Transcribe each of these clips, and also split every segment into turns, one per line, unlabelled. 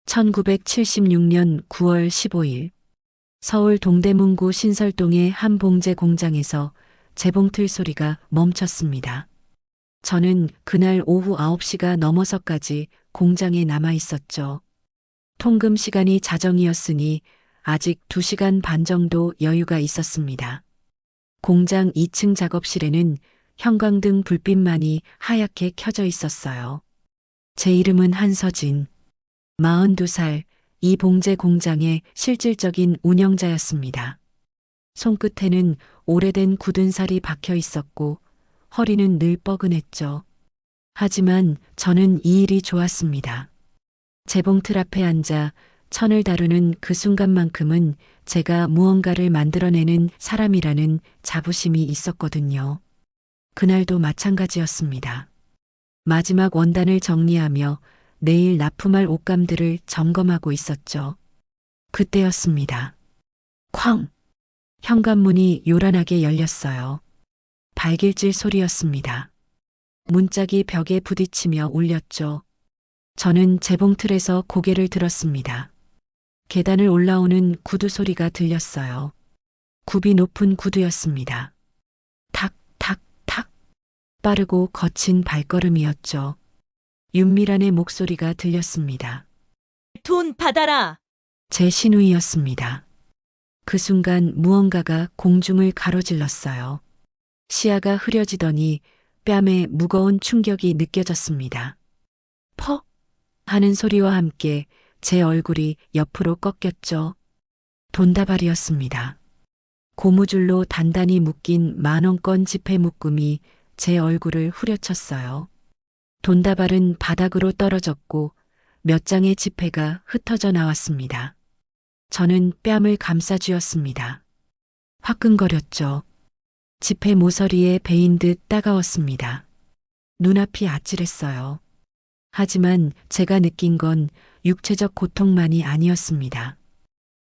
1976년 9월 15일 서울 동대문구 신설동의 한 봉제 공장에서 재봉틀 소리가 멈췄습니다. 저는 그날 오후 9시가 넘어서까지 공장에 남아 있었죠. 통금 시간이 자정이었으니 아직 2시간 반 정도 여유가 있었습니다. 공장 2층 작업실에는 형광등 불빛만이 하얗게 켜져 있었어요. 제 이름은 한서진. 42살, 이 봉제 공장의 실질적인 운영자였습니다. 손끝에는 오래된 굳은 살이 박혀 있었고 허리는 늘 뻐근했죠. 하지만 저는 이 일이 좋았습니다. 재봉틀 앞에 앉아 천을 다루는 그 순간만큼은 제가 무언가를 만들어내는 사람이라는 자부심이 있었거든요. 그날도 마찬가지였습니다. 마지막 원단을 정리하며 내일 납품할 옷감들을 점검하고 있었죠. 그때였습니다. 쾅! 현관문이 요란하게 열렸어요. 발길질 소리였습니다. 문짝이 벽에 부딪히며 울렸죠. 저는 재봉틀에서 고개를 들었습니다. 계단을 올라오는 구두 소리가 들렸어요. 굽이 높은 구두였습니다. 탁, 탁, 탁. 빠르고 거친 발걸음이었죠. 윤미란의 목소리가 들렸습니다.
돈 받아라.
제 신우이였습니다. 그 순간 무언가가 공중을 가로질렀어요. 시야가 흐려지더니 뺨에 무거운 충격이 느껴졌습니다. 퍽! 하는 소리와 함께 제 얼굴이 옆으로 꺾였죠. 돈다발이었습니다. 고무줄로 단단히 묶인 10,000원권 지폐 묶음이 제 얼굴을 후려쳤어요. 돈다발은 바닥으로 떨어졌고 몇 장의 지폐가 흩어져 나왔습니다. 저는 뺨을 감싸쥐었습니다. 화끈거렸죠. 지폐 모서리에 베인 듯 따가웠습니다. 눈앞이 아찔했어요. 하지만 제가 느낀 건 육체적 고통만이 아니었습니다.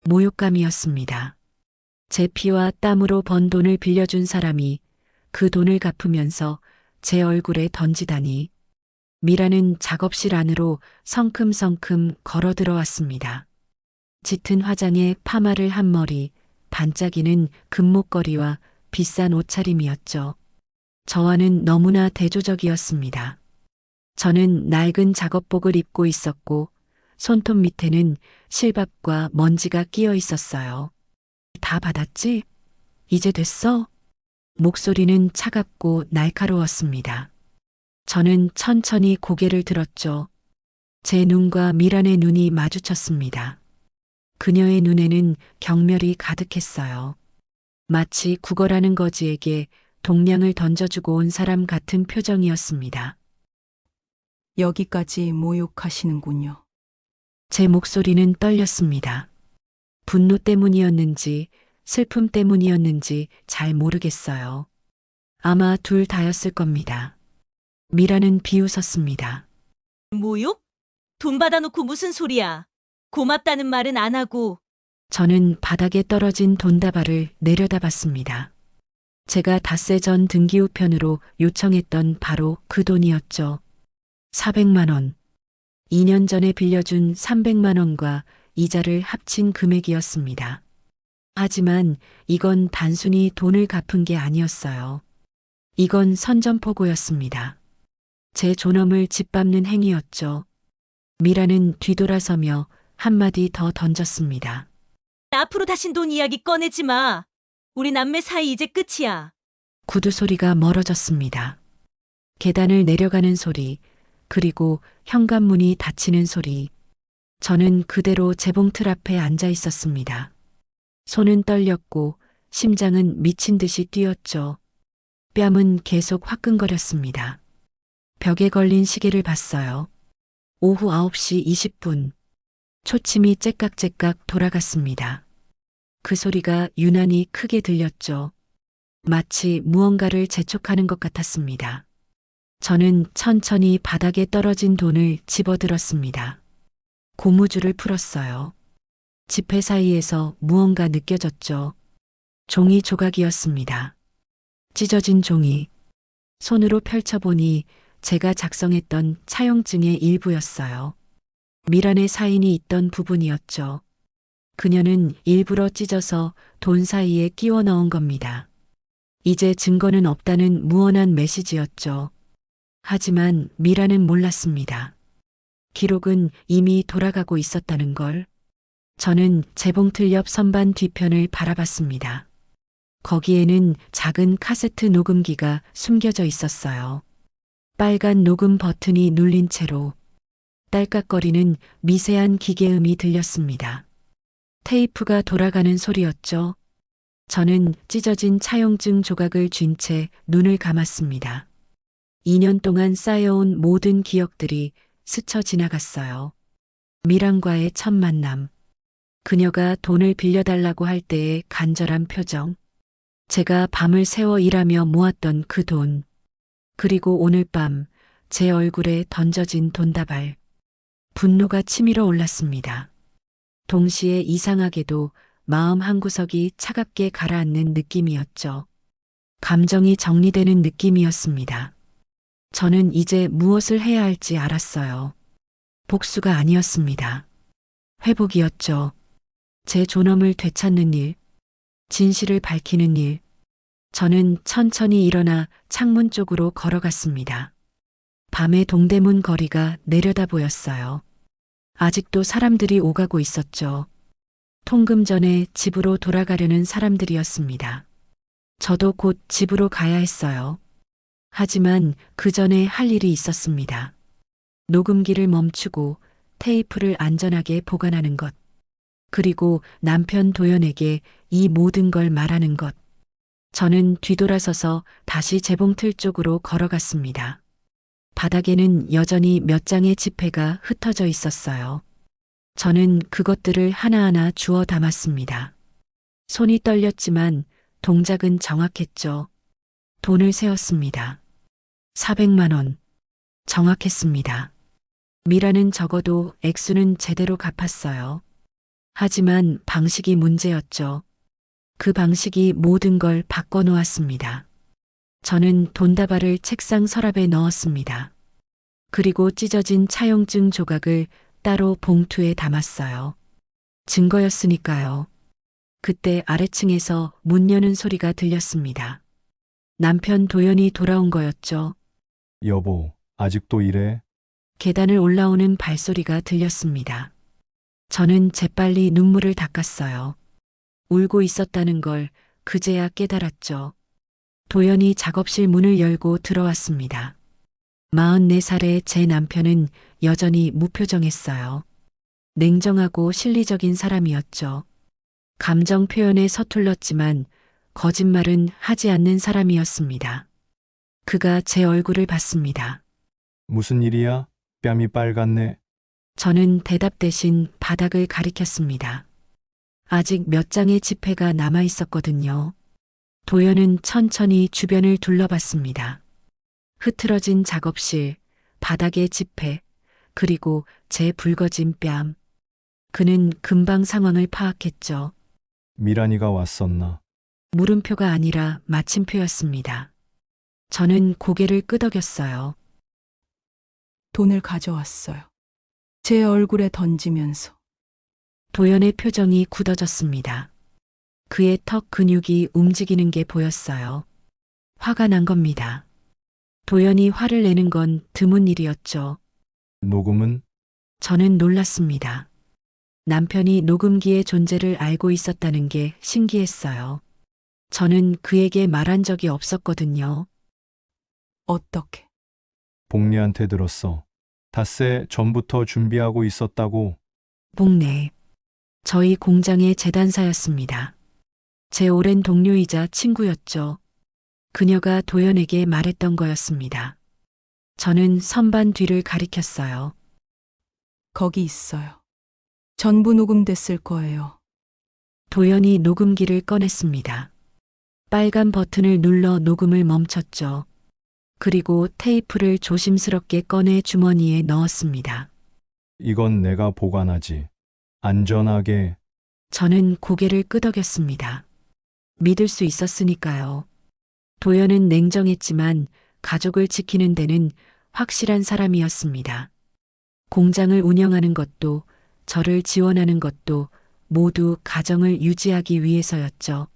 모욕감이었습니다. 제 피와 땀으로 번 돈을 빌려준 사람이 그 돈을 갚으면서 제 얼굴에 던지다니. 미라는 작업실 안으로 성큼성큼 걸어 들어왔습니다. 짙은 화장에 파마를 한 머리, 반짝이는 금목걸이와 비싼 옷차림이었죠. 저와는 너무나 대조적이었습니다. 저는 낡은 작업복을 입고 있었고 손톱 밑에는 실밥과 먼지가 끼어 있었어요. 다 받았지? 이제 됐어? 목소리는 차갑고 날카로웠습니다. 저는 천천히 고개를 들었죠. 제 눈과 미란의 눈이 마주쳤습니다. 그녀의 눈에는 경멸이 가득했어요. 마치 구걸하는 거지에게 동량을 던져주고 온 사람 같은 표정이었습니다.
여기까지 모욕하시는군요.
제 목소리는 떨렸습니다. 분노 때문이었는지 슬픔 때문이었는지 잘 모르겠어요. 아마 둘 다였을 겁니다. 미라는 비웃었습니다.
모욕? 돈 받아놓고 무슨 소리야. 고맙다는 말은 안 하고.
저는 바닥에 떨어진 돈다발을 내려다봤습니다. 제가 닷새 전 등기우편으로 요청했던 바로 그 돈이었죠. 400만 원. 2년 전에 빌려준 300만 원과 이자를 합친 금액이었습니다. 하지만 이건 단순히 돈을 갚은 게 아니었어요. 이건 선전포고였습니다. 제 존엄을 짓밟는 행위였죠. 미라는 뒤돌아서며 한마디 더 던졌습니다.
앞으로 다신 돈 이야기 꺼내지 마. 우리 남매 사이 이제 끝이야.
구두 소리가 멀어졌습니다. 계단을 내려가는 소리, 그리고 현관문이 닫히는 소리. 저는 그대로 재봉틀 앞에 앉아 있었습니다. 손은 떨렸고 심장은 미친 듯이 뛰었죠. 뺨은 계속 화끈거렸습니다. 벽에 걸린 시계를 봤어요. 오후 9시 20분. 초침이 째깍째깍 돌아갔습니다. 그 소리가 유난히 크게 들렸죠. 마치 무언가를 재촉하는 것 같았습니다. 저는 천천히 바닥에 떨어진 돈을 집어들었습니다. 고무줄을 풀었어요. 지폐 사이에서 무언가 느껴졌죠. 종이 조각이었습니다. 찢어진 종이. 손으로 펼쳐보니 제가 작성했던 차용증의 일부였어요. 미란의 사인이 있던 부분이었죠. 그녀는 일부러 찢어서 돈 사이에 끼워 넣은 겁니다. 이제 증거는 없다는 무언한 메시지였죠. 하지만 미란은 몰랐습니다. 기록은 이미 돌아가고 있었다는 걸. 저는 재봉틀 옆 선반 뒤편을 바라봤습니다. 거기에는 작은 카세트 녹음기가 숨겨져 있었어요. 빨간 녹음 버튼이 눌린 채로 딸깍거리는 미세한 기계음이 들렸습니다. 테이프가 돌아가는 소리였죠. 저는 찢어진 차용증 조각을 쥔 채 눈을 감았습니다. 2년 동안 쌓여온 모든 기억들이 스쳐 지나갔어요. 미란과의 첫 만남. 그녀가 돈을 빌려달라고 할 때의 간절한 표정. 제가 밤을 새워 일하며 모았던 그 돈. 그리고 오늘 밤 제 얼굴에 던져진 돈다발. 분노가 치밀어 올랐습니다. 동시에 이상하게도 마음 한구석이 차갑게 가라앉는 느낌이었죠. 감정이 정리되는 느낌이었습니다. 저는 이제 무엇을 해야 할지 알았어요. 복수가 아니었습니다. 회복이었죠. 제 존엄을 되찾는 일, 진실을 밝히는 일. 저는 천천히 일어나 창문 쪽으로 걸어갔습니다. 밤의 동대문 거리가 내려다 보였어요. 아직도 사람들이 오가고 있었죠. 통금 전에 집으로 돌아가려는 사람들이었습니다. 저도 곧 집으로 가야 했어요. 하지만 그 전에 할 일이 있었습니다. 녹음기를 멈추고 테이프를 안전하게 보관하는 것. 그리고 남편 도연에게 이 모든 걸 말하는 것. 저는 뒤돌아서서 다시 재봉틀 쪽으로 걸어갔습니다. 바닥에는 여전히 몇 장의 지폐가 흩어져 있었어요. 저는 그것들을 하나하나 주워 담았습니다. 손이 떨렸지만 동작은 정확했죠. 돈을 세었습니다. 400만 원. 정확했습니다. 미라는 적어도 액수는 제대로 갚았어요. 하지만 방식이 문제였죠. 그 방식이 모든 걸 바꿔놓았습니다. 저는 돈다발을 책상 서랍에 넣었습니다. 그리고 찢어진 차용증 조각을 따로 봉투에 담았어요. 증거였으니까요. 그때 아래층에서 문 여는 소리가 들렸습니다. 남편 도연이 돌아온 거였죠.
여보, 아직도 이래?
계단을 올라오는 발소리가 들렸습니다. 저는 재빨리 눈물을 닦았어요. 울고 있었다는 걸 그제야 깨달았죠. 도연이 작업실 문을 열고 들어왔습니다. 44살의 제 남편은 여전히 무표정했어요. 냉정하고 실리적인 사람이었죠. 감정 표현에 서툴렀지만 거짓말은 하지 않는 사람이었습니다. 그가 제 얼굴을 봤습니다.
무슨 일이야? 뺨이 빨갛네.
저는 대답 대신 바닥을 가리켰습니다. 아직 몇 장의 지폐가 남아 있었거든요. 도연은 천천히 주변을 둘러봤습니다. 흐트러진 작업실, 바닥의 지폐, 그리고 제 붉어진 뺨. 그는 금방 상황을 파악했죠.
미란이가 왔었나?
물음표가 아니라 마침표였습니다. 저는 고개를 끄덕였어요.
돈을 가져왔어요. 제 얼굴에 던지면서.
도연의 표정이 굳어졌습니다. 그의 턱 근육이 움직이는 게 보였어요. 화가 난 겁니다. 도연이 화를 내는 건 드문 일이었죠.
녹음은?
저는 놀랐습니다. 남편이 녹음기의 존재를 알고 있었다는 게 신기했어요. 저는 그에게 말한 적이 없었거든요.
어떻게?
복리한테 들었어. 닷새 전부터 준비하고 있었다고.
복내. 저희 공장의 재단사였습니다. 제 오랜 동료이자 친구였죠. 그녀가 도연에게 말했던 거였습니다. 저는 선반 뒤를 가리켰어요.
거기 있어요. 전부 녹음됐을 거예요.
도연이 녹음기를 꺼냈습니다. 빨간 버튼을 눌러 녹음을 멈췄죠. 그리고 테이프를 조심스럽게 꺼내 주머니에 넣었습니다.
이건 내가 보관하지. 안전하게.
저는 고개를 끄덕였습니다. 믿을 수 있었으니까요. 도연은 냉정했지만 가족을 지키는 데는 확실한 사람이었습니다. 공장을 운영하는 것도 저를 지원하는 것도 모두 가정을 유지하기 위해서였죠.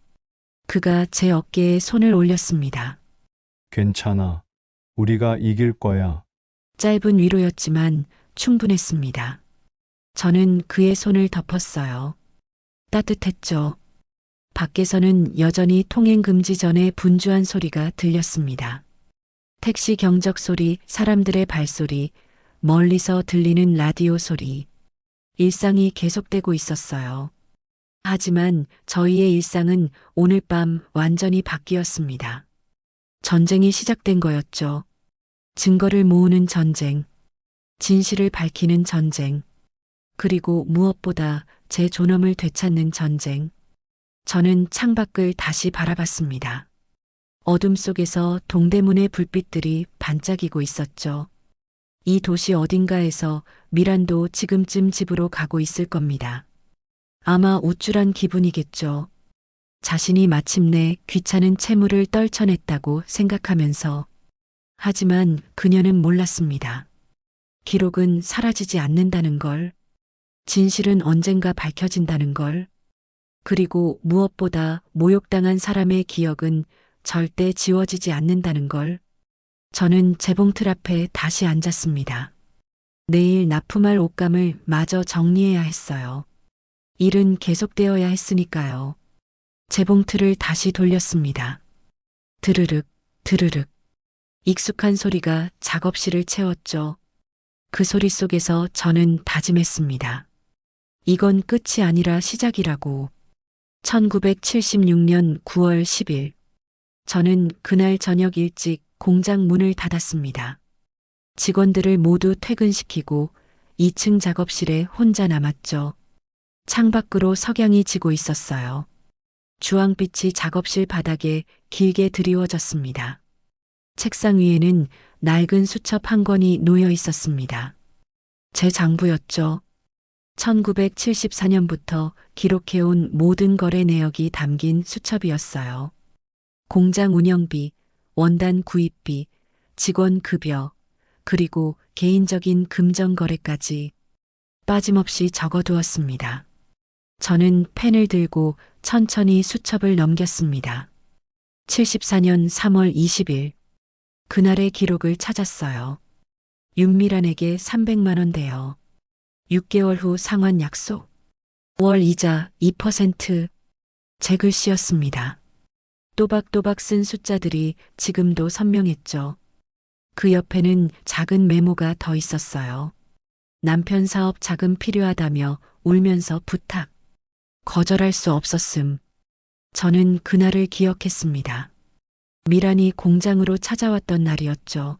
그가 제 어깨에 손을 올렸습니다.
괜찮아. 우리가 이길 거야.
짧은 위로였지만 충분했습니다. 저는 그의 손을 덮었어요. 따뜻했죠. 밖에서는 여전히 통행 금지 전의 분주한 소리가 들렸습니다. 택시 경적 소리, 사람들의 발소리, 멀리서 들리는 라디오 소리. 일상이 계속되고 있었어요. 하지만 저희의 일상은 오늘 밤 완전히 바뀌었습니다. 전쟁이 시작된 거였죠. 증거를 모으는 전쟁, 진실을 밝히는 전쟁, 그리고 무엇보다 제 존엄을 되찾는 전쟁. 저는 창밖을 다시 바라봤습니다. 어둠 속에서 동대문의 불빛들이 반짝이고 있었죠. 이 도시 어딘가에서 미란도 지금쯤 집으로 가고 있을 겁니다. 아마 우쭐한 기분이겠죠. 자신이 마침내 귀찮은 채무를 떨쳐냈다고 생각하면서. 하지만 그녀는 몰랐습니다. 기록은 사라지지 않는다는 걸. 진실은 언젠가 밝혀진다는 걸. 그리고 무엇보다 모욕당한 사람의 기억은 절대 지워지지 않는다는 걸. 저는 재봉틀 앞에 다시 앉았습니다. 내일 납품할 옷감을 마저 정리해야 했어요. 일은 계속되어야 했으니까요. 재봉틀을 다시 돌렸습니다. 드르륵, 드르륵. 익숙한 소리가 작업실을 채웠죠. 그 소리 속에서 저는 다짐했습니다. 이건 끝이 아니라 시작이라고. 1976년 9월 10일. 저는 그날 저녁 일찍 공장 문을 닫았습니다. 직원들을 모두 퇴근시키고 2층 작업실에 혼자 남았죠. 창밖으로 석양이 지고 있었어요. 주황빛이 작업실 바닥에 길게 드리워졌습니다. 책상 위에는 낡은 수첩 한 권이 놓여 있었습니다. 제 장부였죠. 1974년부터 기록해온 모든 거래 내역이 담긴 수첩이었어요. 공장 운영비, 원단 구입비, 직원 급여, 그리고 개인적인 금전 거래까지 빠짐없이 적어두었습니다. 저는 펜을 들고 천천히 수첩을 넘겼습니다. 74년 3월 20일. 그날의 기록을 찾았어요. 윤미란에게 300만 원 대여. 6개월 후 상환 약속. 5월 이자 2%. 제 글씨였습니다. 또박또박 쓴 숫자들이 지금도 선명했죠. 그 옆에는 작은 메모가 더 있었어요. 남편 사업 자금 필요하다며 울면서 부탁. 거절할 수 없었음. 저는 그날을 기억했습니다. 미란이 공장으로 찾아왔던 날이었죠.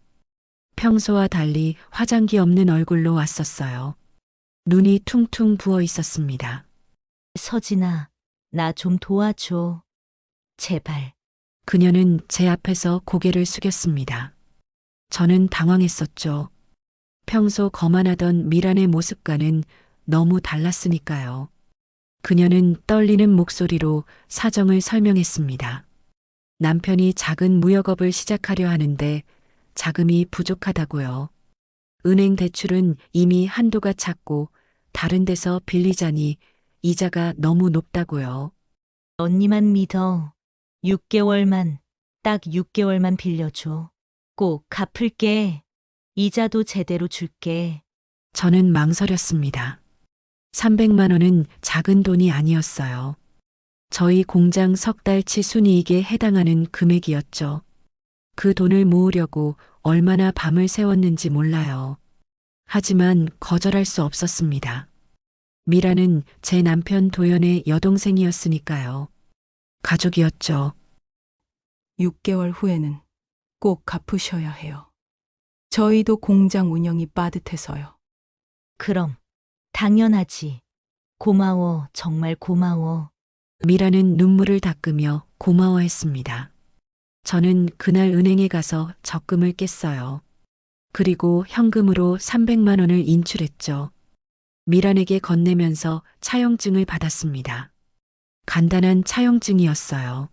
평소와 달리 화장기 없는 얼굴로 왔었어요. 눈이 퉁퉁 부어 있었습니다.
서진아, 나 좀 도와줘. 제발.
그녀는 제 앞에서 고개를 숙였습니다. 저는 당황했었죠. 평소 거만하던 미란의 모습과는 너무 달랐으니까요. 그녀는 떨리는 목소리로 사정을 설명했습니다. 남편이 작은 무역업을 시작하려 하는데 자금이 부족하다고요. 은행 대출은 이미 한도가 찼고 다른 데서 빌리자니 이자가 너무 높다고요.
언니만 믿어. 6개월만, 딱 6개월만 빌려줘. 꼭 갚을게. 이자도 제대로 줄게.
저는 망설였습니다. 300만 원은 작은 돈이 아니었어요. 저희 공장 석 달치 순이익에 해당하는 금액이었죠. 그 돈을 모으려고 얼마나 밤을 새웠는지 몰라요. 하지만 거절할 수 없었습니다. 미라는 제 남편 도연의 여동생이었으니까요. 가족이었죠.
6개월 후에는 꼭 갚으셔야 해요. 저희도 공장 운영이 빠듯해서요.
그럼, 당연하지. 고마워, 정말 고마워.
미라는 눈물을 닦으며 고마워했습니다. 저는 그날 은행에 가서 적금을 깼어요. 그리고 현금으로 300만 원을 인출했죠. 미란에게 건네면서 차용증을 받았습니다. 간단한 차용증이었어요.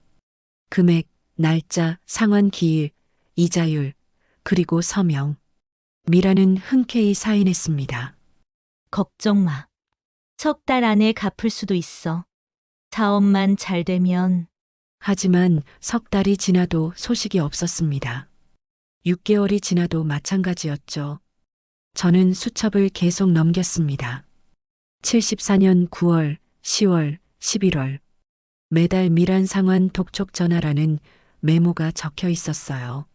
금액, 날짜, 상환 기일, 이자율, 그리고 서명. 미라는 흔쾌히 사인했습니다.
걱정 마. 석 달 안에 갚을 수도 있어. 사업만 잘 되면.
하지만 석 달이 지나도 소식이 없었습니다. 6개월이 지나도 마찬가지였죠. 저는 수첩을 계속 넘겼습니다. 74년 9월, 10월, 11월. 매달 미란 상환 독촉 전화라는 메모가 적혀 있었어요.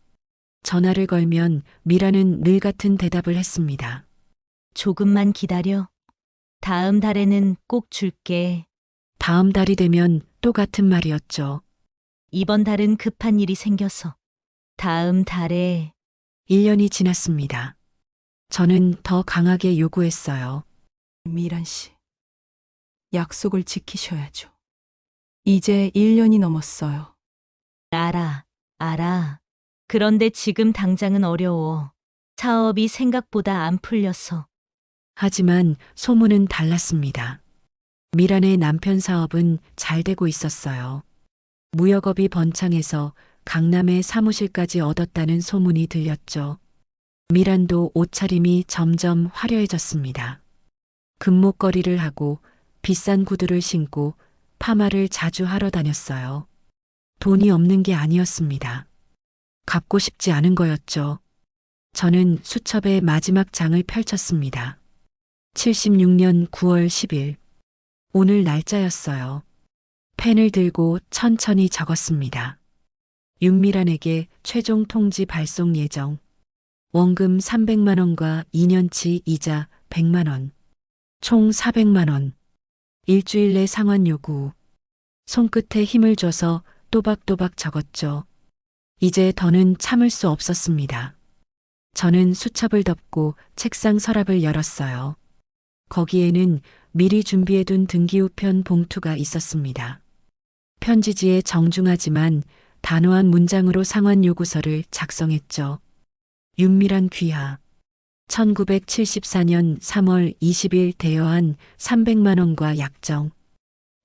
전화를 걸면 미라는 늘 같은 대답을 했습니다.
조금만 기다려. 다음 달에는 꼭 줄게.
다음 달이 되면 또 같은 말이었죠.
이번 달은 급한 일이 생겨서. 다음 달에.
1년이 지났습니다. 저는 더 강하게 요구했어요.
미란 씨, 약속을 지키셔야죠. 이제 1년이 넘었어요.
알아. 그런데 지금 당장은 어려워. 사업이 생각보다 안 풀려서.
하지만 소문은 달랐습니다. 미란의 남편 사업은 잘 되고 있었어요. 무역업이 번창해서 강남의 사무실까지 얻었다는 소문이 들렸죠. 미란도 옷차림이 점점 화려해졌습니다. 금목걸이를 하고 비싼 구두를 신고 파마를 자주 하러 다녔어요. 돈이 없는 게 아니었습니다. 갚고 싶지 않은 거였죠. 저는 수첩의 마지막 장을 펼쳤습니다. 76년 9월 10일. 오늘 날짜였어요. 펜을 들고 천천히 적었습니다. 윤미란에게 최종 통지 발송 예정. 원금 300만 원과 2년치 이자 100만 원. 총 400만 원. 일주일 내 상환 요구. 손끝에 힘을 줘서 또박또박 적었죠. 이제 더는 참을 수 없었습니다. 저는 수첩을 덮고 책상 서랍을 열었어요. 거기에는 미리 준비해둔 등기우편 봉투가 있었습니다. 편지지에 정중하지만 단호한 문장으로 상환 요구서를 작성했죠. 윤미란 귀하. 1974년 3월 20일 대여한 300만 원과 약정.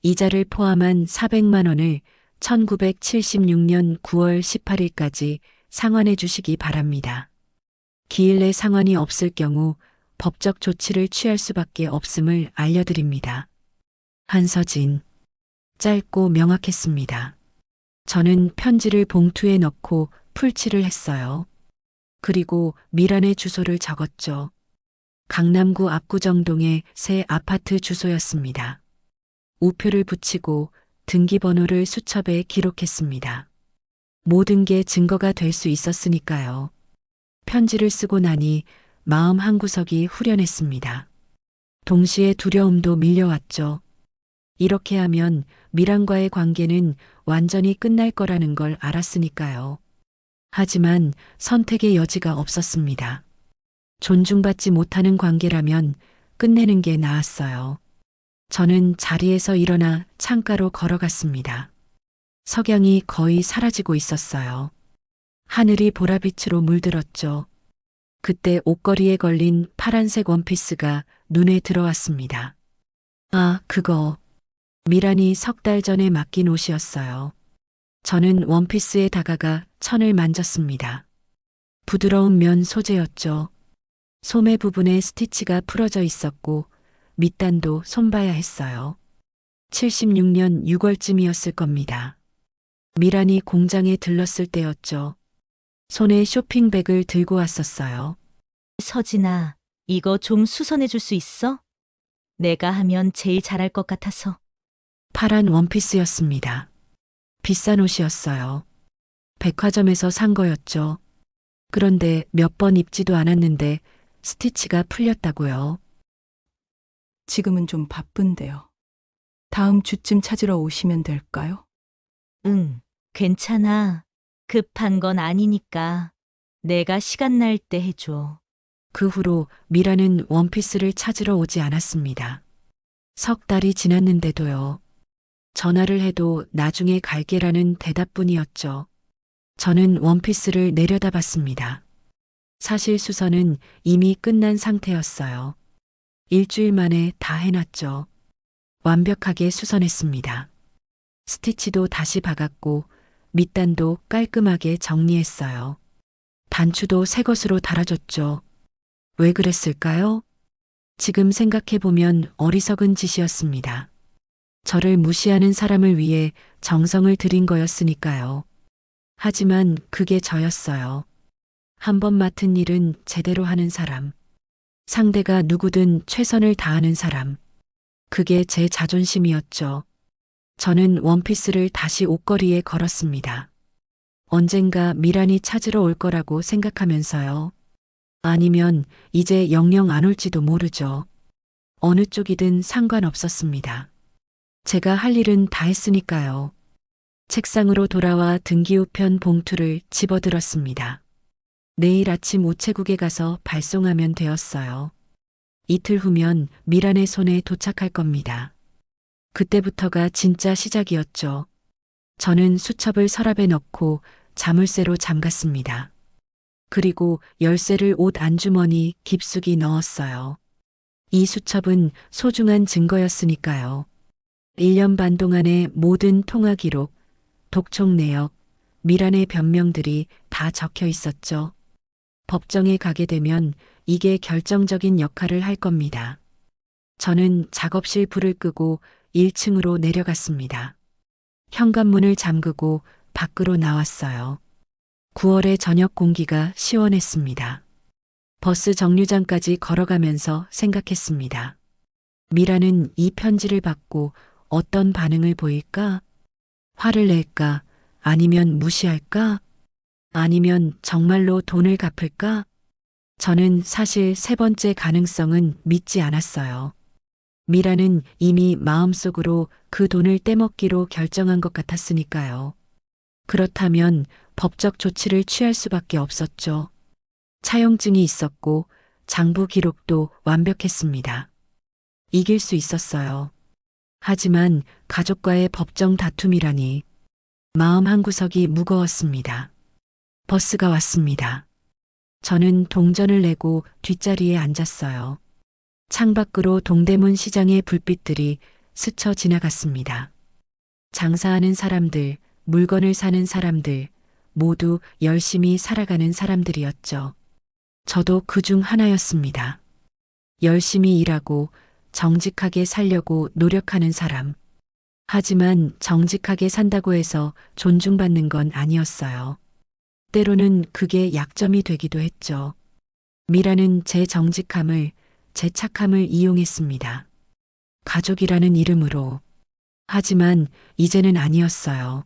이자를 포함한 400만 원을 1976년 9월 18일까지 상환해 주시기 바랍니다. 기일 내 상환이 없을 경우 법적 조치를 취할 수밖에 없음을 알려드립니다. 한서진. 짧고 명확했습니다. 저는 편지를 봉투에 넣고 풀칠을 했어요. 그리고 미란의 주소를 적었죠. 강남구 압구정동의 새 아파트 주소였습니다. 우표를 붙이고 등기번호를 수첩에 기록했습니다. 모든 게 증거가 될 수 있었으니까요. 편지를 쓰고 나니 마음 한구석이 후련했습니다. 동시에 두려움도 밀려왔죠. 이렇게 하면 미란과의 관계는 완전히 끝날 거라는 걸 알았으니까요. 하지만 선택의 여지가 없었습니다. 존중받지 못하는 관계라면 끝내는 게 나았어요. 저는 자리에서 일어나 창가로 걸어갔습니다. 석양이 거의 사라지고 있었어요. 하늘이 보라빛으로 물들었죠. 그때 옷걸이에 걸린 파란색 원피스가 눈에 들어왔습니다. 아, 그거. 미란이 석 달 전에 맡긴 옷이었어요. 저는 원피스에 다가가 천을 만졌습니다. 부드러운 면 소재였죠. 소매 부분에 스티치가 풀어져 있었고 밑단도 손봐야 했어요. 76년 6월쯤이었을 겁니다. 미란이 공장에 들렀을 때였죠. 손에 쇼핑백을 들고 왔었어요.
서진아, 이거 좀 수선해 줄 수 있어? 내가 하면 제일 잘할 것 같아서.
파란 원피스였습니다. 비싼 옷이었어요. 백화점에서 산 거였죠. 그런데 몇 번 입지도 않았는데 스티치가 풀렸다고요.
지금은 좀 바쁜데요. 다음 주쯤 찾으러 오시면 될까요?
응, 괜찮아. 급한 건 아니니까. 내가 시간 날 때 해줘.
그 후로 미라는 원피스를 찾으러 오지 않았습니다. 석 달이 지났는데도요. 전화를 해도 나중에 갈게라는 대답뿐이었죠. 저는 원피스를 내려다봤습니다. 사실 수선은 이미 끝난 상태였어요. 일주일 만에 다 해놨죠. 완벽하게 수선했습니다. 스티치도 다시 박았고 밑단도 깔끔하게 정리했어요. 단추도 새 것으로 달아줬죠. 왜 그랬을까요? 지금 생각해보면 어리석은 짓이었습니다. 저를 무시하는 사람을 위해 정성을 들인 거였으니까요. 하지만 그게 저였어요. 한 번 맡은 일은 제대로 하는 사람. 상대가 누구든 최선을 다하는 사람. 그게 제 자존심이었죠. 저는 원피스를 다시 옷걸이에 걸었습니다. 언젠가 미란이 찾으러 올 거라고 생각하면서요. 아니면 이제 영영 안 올지도 모르죠. 어느 쪽이든 상관없었습니다. 제가 할 일은 다 했으니까요. 책상으로 돌아와 등기우편 봉투를 집어들었습니다. 내일 아침 우체국에 가서 발송하면 되었어요. 이틀 후면 미란의 손에 도착할 겁니다. 그때부터가 진짜 시작이었죠. 저는 수첩을 서랍에 넣고 자물쇠로 잠갔습니다. 그리고 열쇠를 옷 안주머니 깊숙이 넣었어요. 이 수첩은 소중한 증거였으니까요. 1년 반 동안의 모든 통화 기록, 독촉 내역, 미란의 변명들이 다 적혀 있었죠. 법정에 가게 되면 이게 결정적인 역할을 할 겁니다. 저는 작업실 불을 끄고 1층으로 내려갔습니다. 현관문을 잠그고 밖으로 나왔어요. 9월의 저녁 공기가 시원했습니다. 버스 정류장까지 걸어가면서 생각했습니다. 미라는 이 편지를 받고 어떤 반응을 보일까? 화를 낼까? 아니면 무시할까? 아니면 정말로 돈을 갚을까? 저는 사실 세 번째 가능성은 믿지 않았어요. 미라는 이미 마음속으로 그 돈을 떼먹기로 결정한 것 같았으니까요. 그렇다면 법적 조치를 취할 수밖에 없었죠. 차용증이 있었고 장부 기록도 완벽했습니다. 이길 수 있었어요. 하지만 가족과의 법정 다툼이라니 마음 한구석이 무거웠습니다. 버스가 왔습니다. 저는 동전을 내고 뒷자리에 앉았어요. 창밖으로 동대문 시장의 불빛들이 스쳐 지나갔습니다. 장사하는 사람들, 물건을 사는 사람들, 모두 열심히 살아가는 사람들이었죠. 저도 그 중 하나였습니다. 열심히 일하고 정직하게 살려고 노력하는 사람. 하지만 정직하게 산다고 해서 존중받는 건 아니었어요. 때로는 그게 약점이 되기도 했죠. 미라는 제 정직함을, 제 착함을 이용했습니다. 가족이라는 이름으로. 하지만 이제는 아니었어요.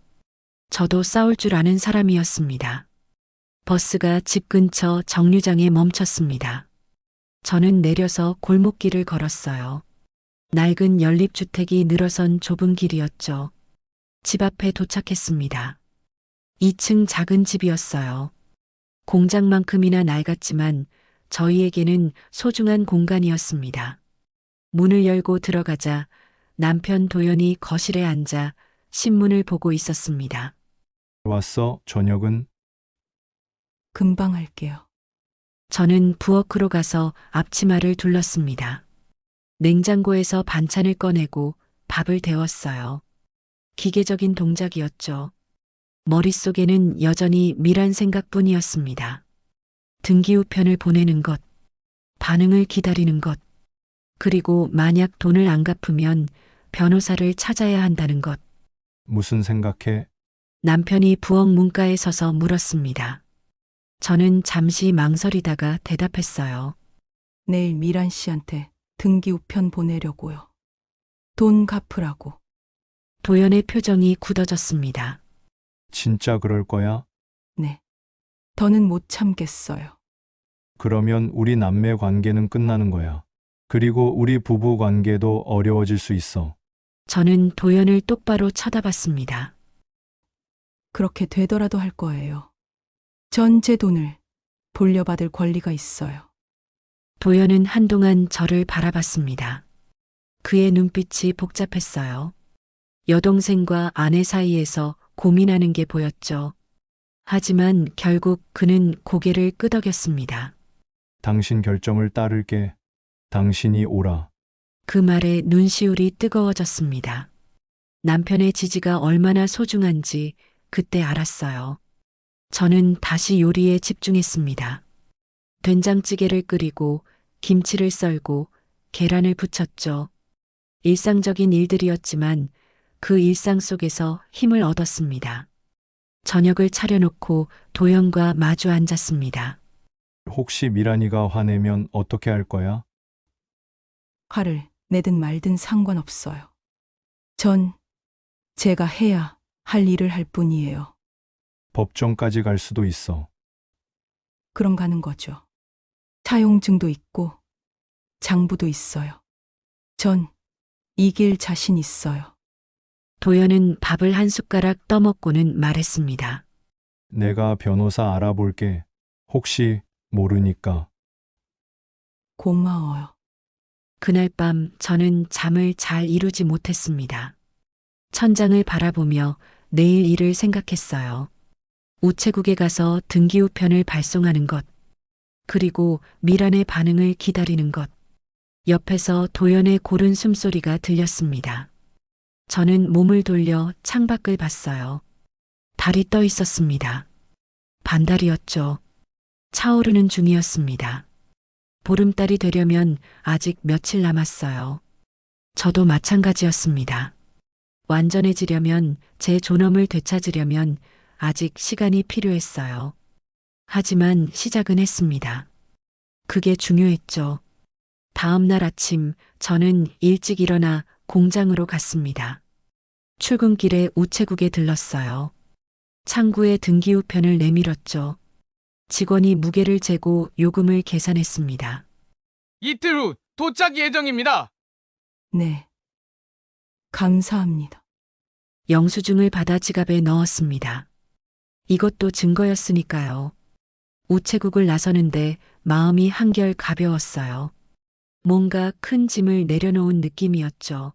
저도 싸울 줄 아는 사람이었습니다. 버스가 집 근처 정류장에 멈췄습니다. 저는 내려서 골목길을 걸었어요. 낡은 연립주택이 늘어선 좁은 길이었죠. 집 앞에 도착했습니다. 2층 작은 집이었어요. 공장만큼이나 낡았지만 저희에게는 소중한 공간이었습니다. 문을 열고 들어가자 남편 도연이 거실에 앉아 신문을 보고 있었습니다.
왔어, 저녁은?
금방 할게요.
저는 부엌으로 가서 앞치마를 둘렀습니다. 냉장고에서 반찬을 꺼내고 밥을 데웠어요. 기계적인 동작이었죠. 머릿속에는 여전히 미란 생각뿐이었습니다. 등기우편을 보내는 것, 반응을 기다리는 것, 그리고 만약 돈을 안 갚으면 변호사를 찾아야 한다는 것.
무슨 생각해?
남편이 부엌 문가에 서서 물었습니다. 저는 잠시 망설이다가 대답했어요.
내일 미란 씨한테 등기 우편 보내려고요. 돈 갚으라고.
도연의 표정이 굳어졌습니다.
진짜 그럴 거야?
네. 더는 못 참겠어요.
그러면 우리 남매 관계는 끝나는 거야. 그리고 우리 부부 관계도 어려워질 수 있어.
저는 도연을 똑바로 쳐다봤습니다.
그렇게 되더라도 할 거예요. 전 제 돈을 돌려받을 권리가 있어요.
도연은 한동안 저를 바라봤습니다. 그의 눈빛이 복잡했어요. 여동생과 아내 사이에서 고민하는 게 보였죠. 하지만 결국 그는 고개를 끄덕였습니다.
당신 결정을 따를게. 당신이 오라.
그 말에 눈시울이 뜨거워졌습니다. 남편의 지지가 얼마나 소중한지 그때 알았어요. 저는 다시 요리에 집중했습니다. 된장찌개를 끓이고 김치를 썰고 계란을 부쳤죠. 일상적인 일들이었지만 그 일상 속에서 힘을 얻었습니다. 저녁을 차려놓고 도연과 마주 앉았습니다.
혹시 미란이가 화내면 어떻게 할 거야?
화를 내든 말든 상관없어요. 전 제가 해야 할 일을 할 뿐이에요.
법정까지 갈 수도 있어.
그럼 가는 거죠. 차용증도 있고 장부도 있어요. 전 이길 자신 있어요.
도연은 밥을 한 숟가락 떠먹고는 말했습니다.
내가 변호사 알아볼게. 혹시 모르니까.
고마워요.
그날 밤 저는 잠을 잘 이루지 못했습니다. 천장을 바라보며 내일 일을 생각했어요. 우체국에 가서 등기우편을 발송하는 것, 그리고 미란의 반응을 기다리는 것. 옆에서 도연의 고른 숨소리가 들렸습니다. 저는 몸을 돌려 창밖을 봤어요. 달이 떠 있었습니다. 반달이었죠. 차오르는 중이었습니다. 보름달이 되려면 아직 며칠 남았어요. 저도 마찬가지였습니다. 완전해지려면, 제 존엄을 되찾으려면 아직 시간이 필요했어요. 하지만 시작은 했습니다. 그게 중요했죠. 다음 날 아침 저는 일찍 일어나 공장으로 갔습니다. 출근길에 우체국에 들렀어요. 창구에 등기우편을 내밀었죠. 직원이 무게를 재고 요금을 계산했습니다.
이틀 후 도착 예정입니다.
네. 감사합니다.
영수증을 받아 지갑에 넣었습니다. 이것도 증거였으니까요. 우체국을 나서는데 마음이 한결 가벼웠어요. 뭔가 큰 짐을 내려놓은 느낌이었죠.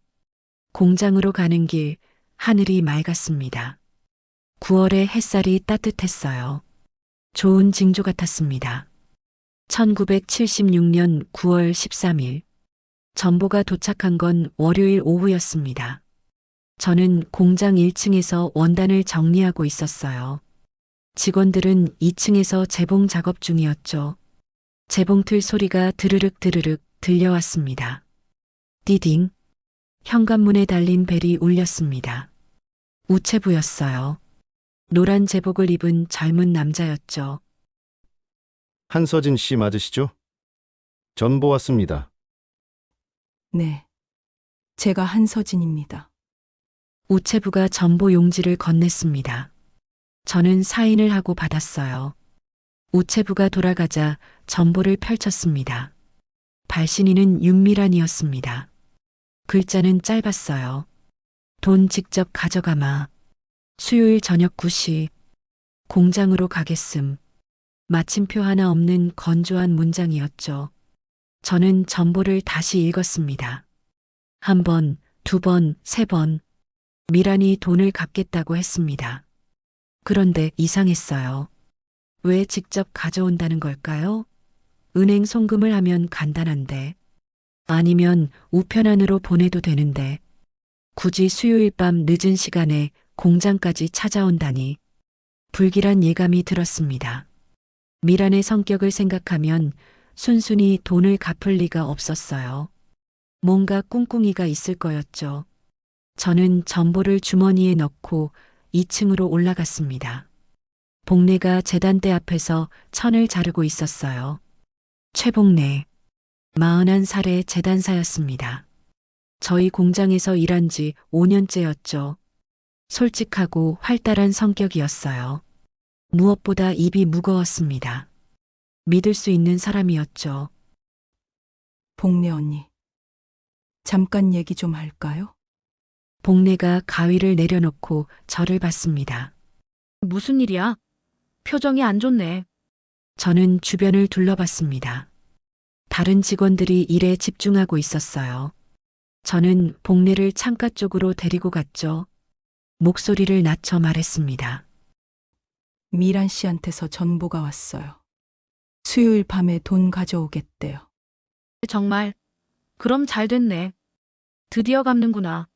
공장으로 가는 길, 하늘이 맑았습니다. 9월의 햇살이 따뜻했어요. 좋은 징조 같았습니다. 1976년 9월 13일. 전보가 도착한 건 월요일 오후였습니다. 저는 공장 1층에서 원단을 정리하고 있었어요. 직원들은 2층에서 재봉 작업 중이었죠. 재봉틀 소리가 드르륵 드르륵 들려왔습니다. 띠딩. 현관문에 달린 벨이 울렸습니다. 우체부였어요. 노란 제복을 입은 젊은 남자였죠.
한서진 씨 맞으시죠? 전보 왔습니다.
네. 제가 한서진입니다.
우체부가 전보 용지를 건넸습니다. 저는 사인을 하고 받았어요. 우체부가 돌아가자 전보를 펼쳤습니다. 발신인은 윤미란이었습니다. 글자는 짧았어요. 돈 직접 가져가마. 수요일 저녁 9시. 공장으로 가겠음. 마침표 하나 없는 건조한 문장이었죠. 저는 전보를 다시 읽었습니다. 한 번, 두 번, 세 번. 미란이 돈을 갚겠다고 했습니다. 그런데 이상했어요. 왜 직접 가져온다는 걸까요? 은행 송금을 하면 간단한데. 아니면 우편안으로 보내도 되는데. 굳이 수요일 밤 늦은 시간에 공장까지 찾아온다니. 불길한 예감이 들었습니다. 미란의 성격을 생각하면 순순히 돈을 갚을 리가 없었어요. 뭔가 꿍꿍이가 있을 거였죠. 저는 전보를 주머니에 넣고 2층으로 올라갔습니다. 복례가 제단대 앞에서 천을 자르고 있었어요. 최복례. 41살의 제단사였습니다. 저희 공장에서 일한 지 5년째였죠. 솔직하고 활달한 성격이었어요. 무엇보다 입이 무거웠습니다. 믿을 수 있는 사람이었죠.
복례 언니. 잠깐 얘기 좀 할까요?
복례가 가위를 내려놓고 저를 봤습니다.
무슨 일이야? 표정이 안 좋네.
저는 주변을 둘러봤습니다. 다른 직원들이 일에 집중하고 있었어요. 저는 복례를 창가 쪽으로 데리고 갔죠. 목소리를 낮춰 말했습니다.
미란 씨한테서 전보가 왔어요. 수요일 밤에 돈 가져오겠대요.
정말. 그럼 잘 됐네. 드디어 갚는구나.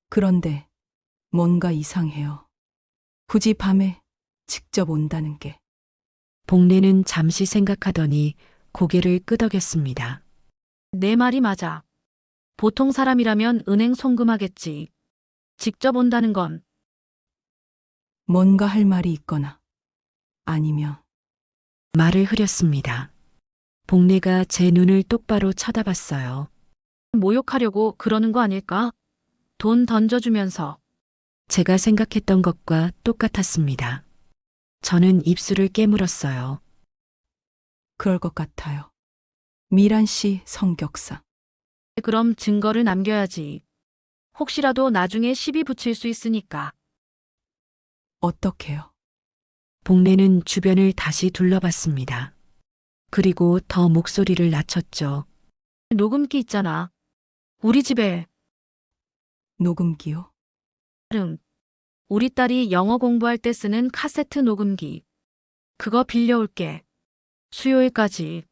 그런데 뭔가 이상해요. 굳이 밤에 직접 온다는 게.
복례는 잠시 생각하더니 고개를 끄덕였습니다.
내 말이 맞아. 보통 사람이라면 은행 송금하겠지. 직접 온다는 건
뭔가 할 말이 있거나 아니면
말을 흐렸습니다. 복례가 제 눈을 똑바로 쳐다봤어요.
모욕하려고 그러는 거 아닐까? 돈 던져주면서.
제가 생각했던 것과 똑같았습니다. 저는 입술을 깨물었어요.
그럴 것 같아요. 미란 씨 성격상.
그럼 증거를 남겨야지. 혹시라도 나중에 시비 붙일 수 있으니까.
어떻게요?
복례는 주변을 다시 둘러봤습니다. 그리고 더 목소리를 낮췄죠.
녹음기 있잖아. 우리 집에.
녹음기요?
우리 딸이 영어 공부할 때 쓰는 카세트 녹음기. 그거 빌려올게. 수요일까지.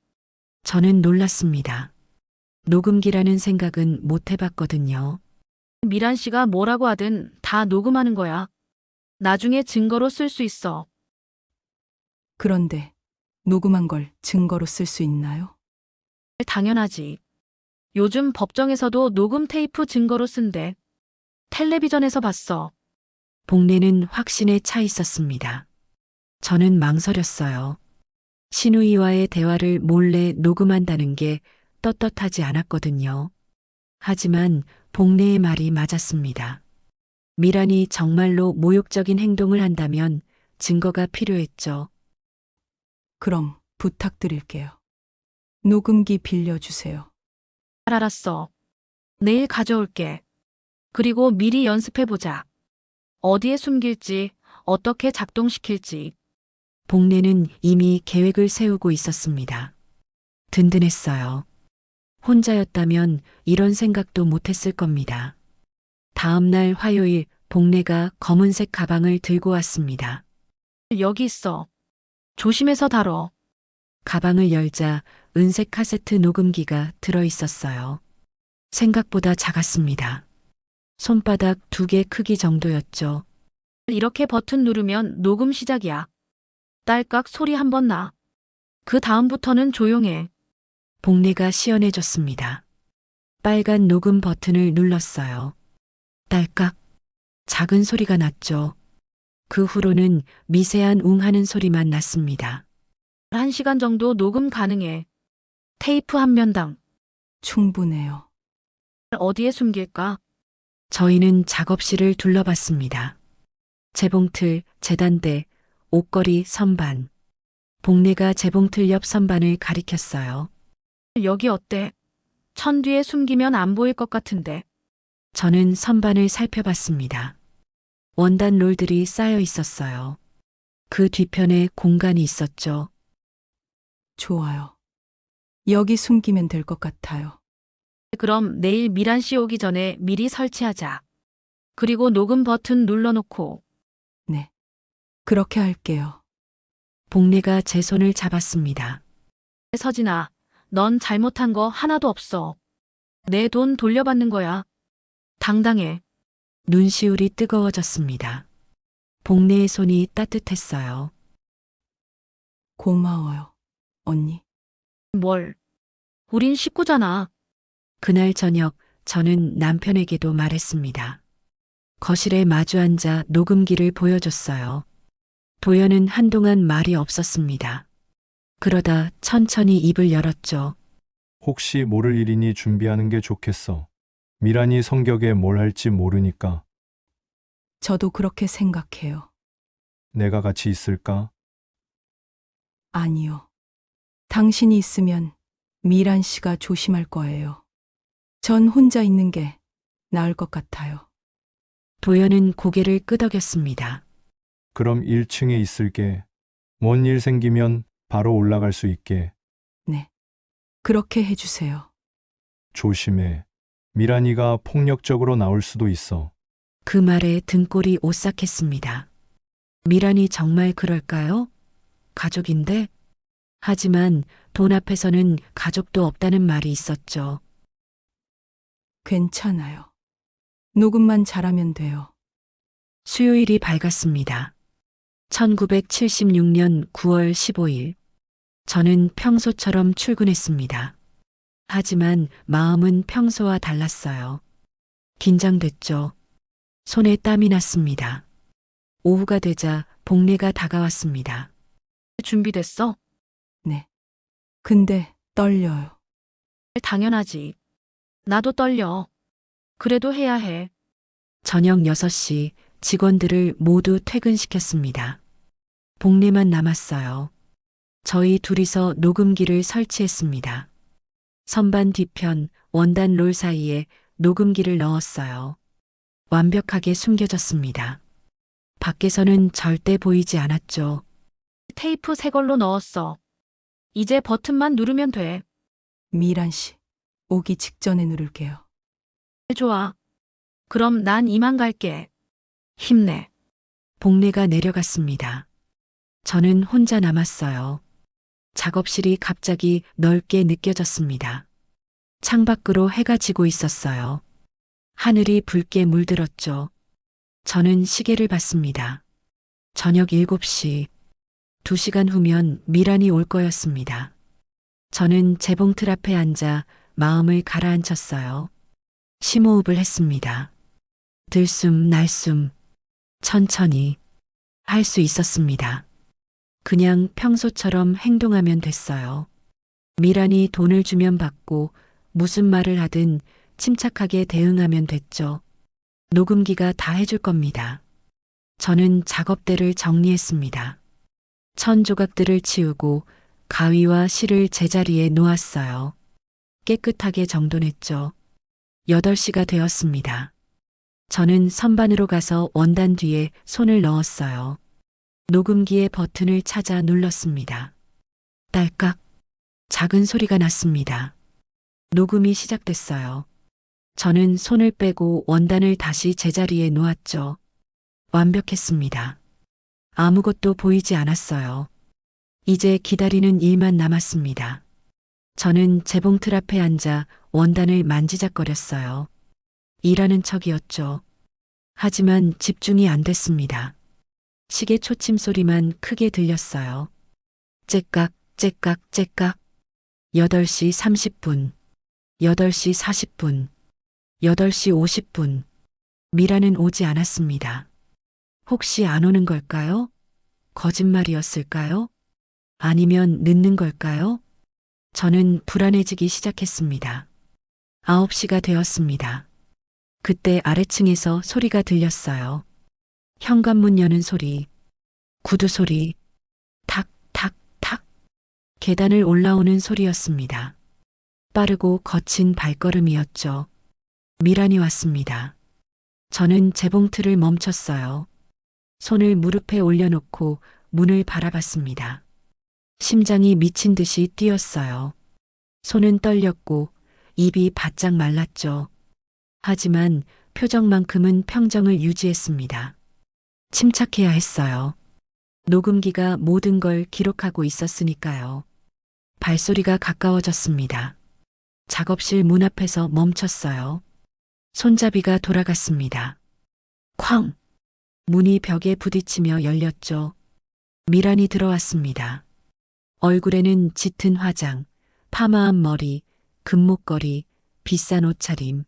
저는 놀랐습니다. 녹음기라는 생각은 못 해봤거든요.
미란 씨가 뭐라고 하든 다 녹음하는 거야. 나중에 증거로 쓸 수 있어.
그런데 녹음한 걸 증거로 쓸 수 있나요?
당연하지. 요즘 법정에서도 녹음 테이프 증거로 쓴대. 텔레비전에서 봤어.
복례는 확신에 차 있었습니다. 저는 망설였어요. 신우이와의 대화를 몰래 녹음한다는 게 떳떳하지 않았거든요. 하지만 복례의 말이 맞았습니다. 미란이 정말로 모욕적인 행동을 한다면 증거가 필요했죠.
그럼 부탁드릴게요. 녹음기 빌려주세요.
알았어. 내일 가져올게. 그리고 미리 연습해보자. 어디에 숨길지, 어떻게 작동시킬지.
복례는 이미 계획을 세우고 있었습니다. 든든했어요. 혼자였다면 이런 생각도 못했을 겁니다. 다음 날 화요일 복례가 검은색 가방을 들고 왔습니다.
여기 있어. 조심해서 다뤄.
가방을 열자 은색 카세트 녹음기가 들어 있었어요. 생각보다 작았습니다. 손바닥 2개 크기 정도였죠.
이렇게 버튼 누르면 녹음 시작이야. 딸깍 소리 한 번 나. 그 다음부터는 조용해.
복례가 시연해줬습니다. 빨간 녹음 버튼을 눌렀어요. 딸깍. 작은 소리가 났죠. 그 후로는 미세한 웅하는 소리만 났습니다.
1시간 정도 녹음 가능해. 테이프 한 면당.
충분해요.
어디에 숨길까?
저희는 작업실을 둘러봤습니다. 재봉틀, 재단대, 옷걸이, 선반. 복례가 재봉틀 옆 선반을 가리켰어요.
여기 어때? 천 뒤에 숨기면 안 보일 것 같은데.
저는 선반을 살펴봤습니다. 원단 롤들이 쌓여 있었어요. 그 뒤편에 공간이 있었죠.
좋아요. 여기 숨기면 될 것 같아요.
그럼 내일 미란 씨 오기 전에 미리 설치하자. 그리고 녹음 버튼 눌러놓고.
네. 그렇게 할게요.
복례가 제 손을 잡았습니다.
서진아, 넌 잘못한 거 하나도 없어. 내 돈 돌려받는 거야. 당당해.
눈시울이 뜨거워졌습니다. 복례의 손이 따뜻했어요.
고마워요, 언니.
뭘. 우린 식구잖아.
그날 저녁 저는 남편에게도 말했습니다. 거실에 마주 앉아 녹음기를 보여줬어요. 도연은 한동안 말이 없었습니다. 그러다 천천히 입을 열었죠.
혹시 모를 일이니 준비하는 게 좋겠어. 미란이 성격에 뭘 할지 모르니까
저도 그렇게 생각해요.
내가 같이 있을까?
아니요. 당신이 있으면 미란 씨가 조심할 거예요. 전 혼자 있는 게 나을 것 같아요.
도연은 고개를 끄덕였습니다.
그럼 1층에 있을게. 뭔 일 생기면 바로 올라갈 수 있게.
네. 그렇게 해주세요.
조심해. 미란이가 폭력적으로 나올 수도 있어.
그 말에 등골이 오싹했습니다. 미란이 정말 그럴까요? 가족인데? 하지만 돈 앞에서는 가족도 없다는 말이 있었죠.
괜찮아요. 녹음만 잘하면 돼요.
수요일이 밝았습니다. 1976년 9월 15일. 저는 평소처럼 출근했습니다. 하지만 마음은 평소와 달랐어요. 긴장됐죠. 손에 땀이 났습니다. 오후가 되자 복례가 다가왔습니다.
준비됐어?
네. 근데 떨려요.
당연하지. 나도 떨려. 그래도 해야 해.
저녁 6시 직원들을 모두 퇴근시켰습니다. 복례만 남았어요. 저희 둘이서 녹음기를 설치했습니다. 선반 뒤편 원단 롤 사이에 녹음기를 넣었어요. 완벽하게 숨겨졌습니다. 밖에서는 절대 보이지 않았죠.
테이프 새 걸로 넣었어. 이제 버튼만 누르면 돼.
미란 씨, 오기 직전에 누를게요.
좋아. 그럼 난 이만 갈게. 힘내.
복례가 내려갔습니다. 저는 혼자 남았어요. 작업실이 갑자기 넓게 느껴졌습니다. 창밖으로 해가 지고 있었어요. 하늘이 붉게 물들었죠. 저는 시계를 봤습니다. 저녁 7시. 2시간 후면 미란이 올 거였습니다. 저는 재봉틀 앞에 앉아 마음을 가라앉혔어요. 심호흡을 했습니다. 들숨 날숨. 천천히. 할 수 있었습니다. 그냥 평소처럼 행동하면 됐어요. 미란이 돈을 주면 받고 무슨 말을 하든 침착하게 대응하면 됐죠. 녹음기가 다 해줄 겁니다. 저는 작업대를 정리했습니다. 천 조각들을 치우고 가위와 실을 제자리에 놓았어요. 깨끗하게 정돈했죠. 8시가 되었습니다. 저는 선반으로 가서 원단 뒤에 손을 넣었어요. 녹음기의 버튼을 찾아 눌렀습니다. 딸깍. 작은 소리가 났습니다. 녹음이 시작됐어요. 저는 손을 빼고 원단을 다시 제자리에 놓았죠. 완벽했습니다. 아무것도 보이지 않았어요. 이제 기다리는 일만 남았습니다. 저는 재봉틀 앞에 앉아 원단을 만지작거렸어요. 일하는 척이었죠. 하지만 집중이 안 됐습니다. 시계 초침 소리만 크게 들렸어요. 째깍, 째깍, 째깍. 8시 30분, 8시 40분, 8시 50분. 미라는 오지 않았습니다. 혹시 안 오는 걸까요? 거짓말이었을까요? 아니면 늦는 걸까요? 저는 불안해지기 시작했습니다. 9시가 되었습니다. 그때 아래층에서 소리가 들렸어요. 현관문 여는 소리, 구두 소리, 탁, 탁, 탁. 계단을 올라오는 소리였습니다. 빠르고 거친 발걸음이었죠. 미란이 왔습니다. 저는 재봉틀을 멈췄어요. 손을 무릎에 올려놓고 문을 바라봤습니다. 심장이 미친 듯이 뛰었어요. 손은 떨렸고 입이 바짝 말랐죠. 하지만 표정만큼은 평정을 유지했습니다. 침착해야 했어요. 녹음기가 모든 걸 기록하고 있었으니까요. 발소리가 가까워졌습니다. 작업실 문 앞에서 멈췄어요. 손잡이가 돌아갔습니다. 쾅! 문이 벽에 부딪히며 열렸죠. 미란이 들어왔습니다. 얼굴에는 짙은 화장, 파마한 머리, 금목걸이, 비싼 옷차림.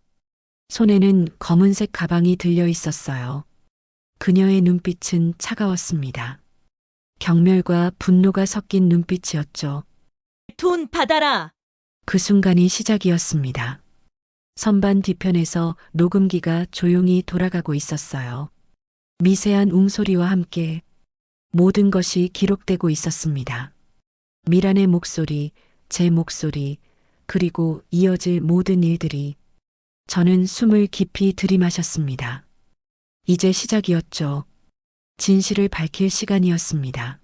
손에는 검은색 가방이 들려 있었어요. 그녀의 눈빛은 차가웠습니다. 경멸과 분노가 섞인 눈빛이었죠.
돈 받아라!
그 순간이 시작이었습니다. 선반 뒤편에서 녹음기가 조용히 돌아가고 있었어요. 미세한 웅소리와 함께 모든 것이 기록되고 있었습니다. 미란의 목소리, 제 목소리, 그리고 이어질 모든 일들이. 저는 숨을 깊이 들이마셨습니다. 이제 시작이었죠. 진실을 밝힐 시간이었습니다.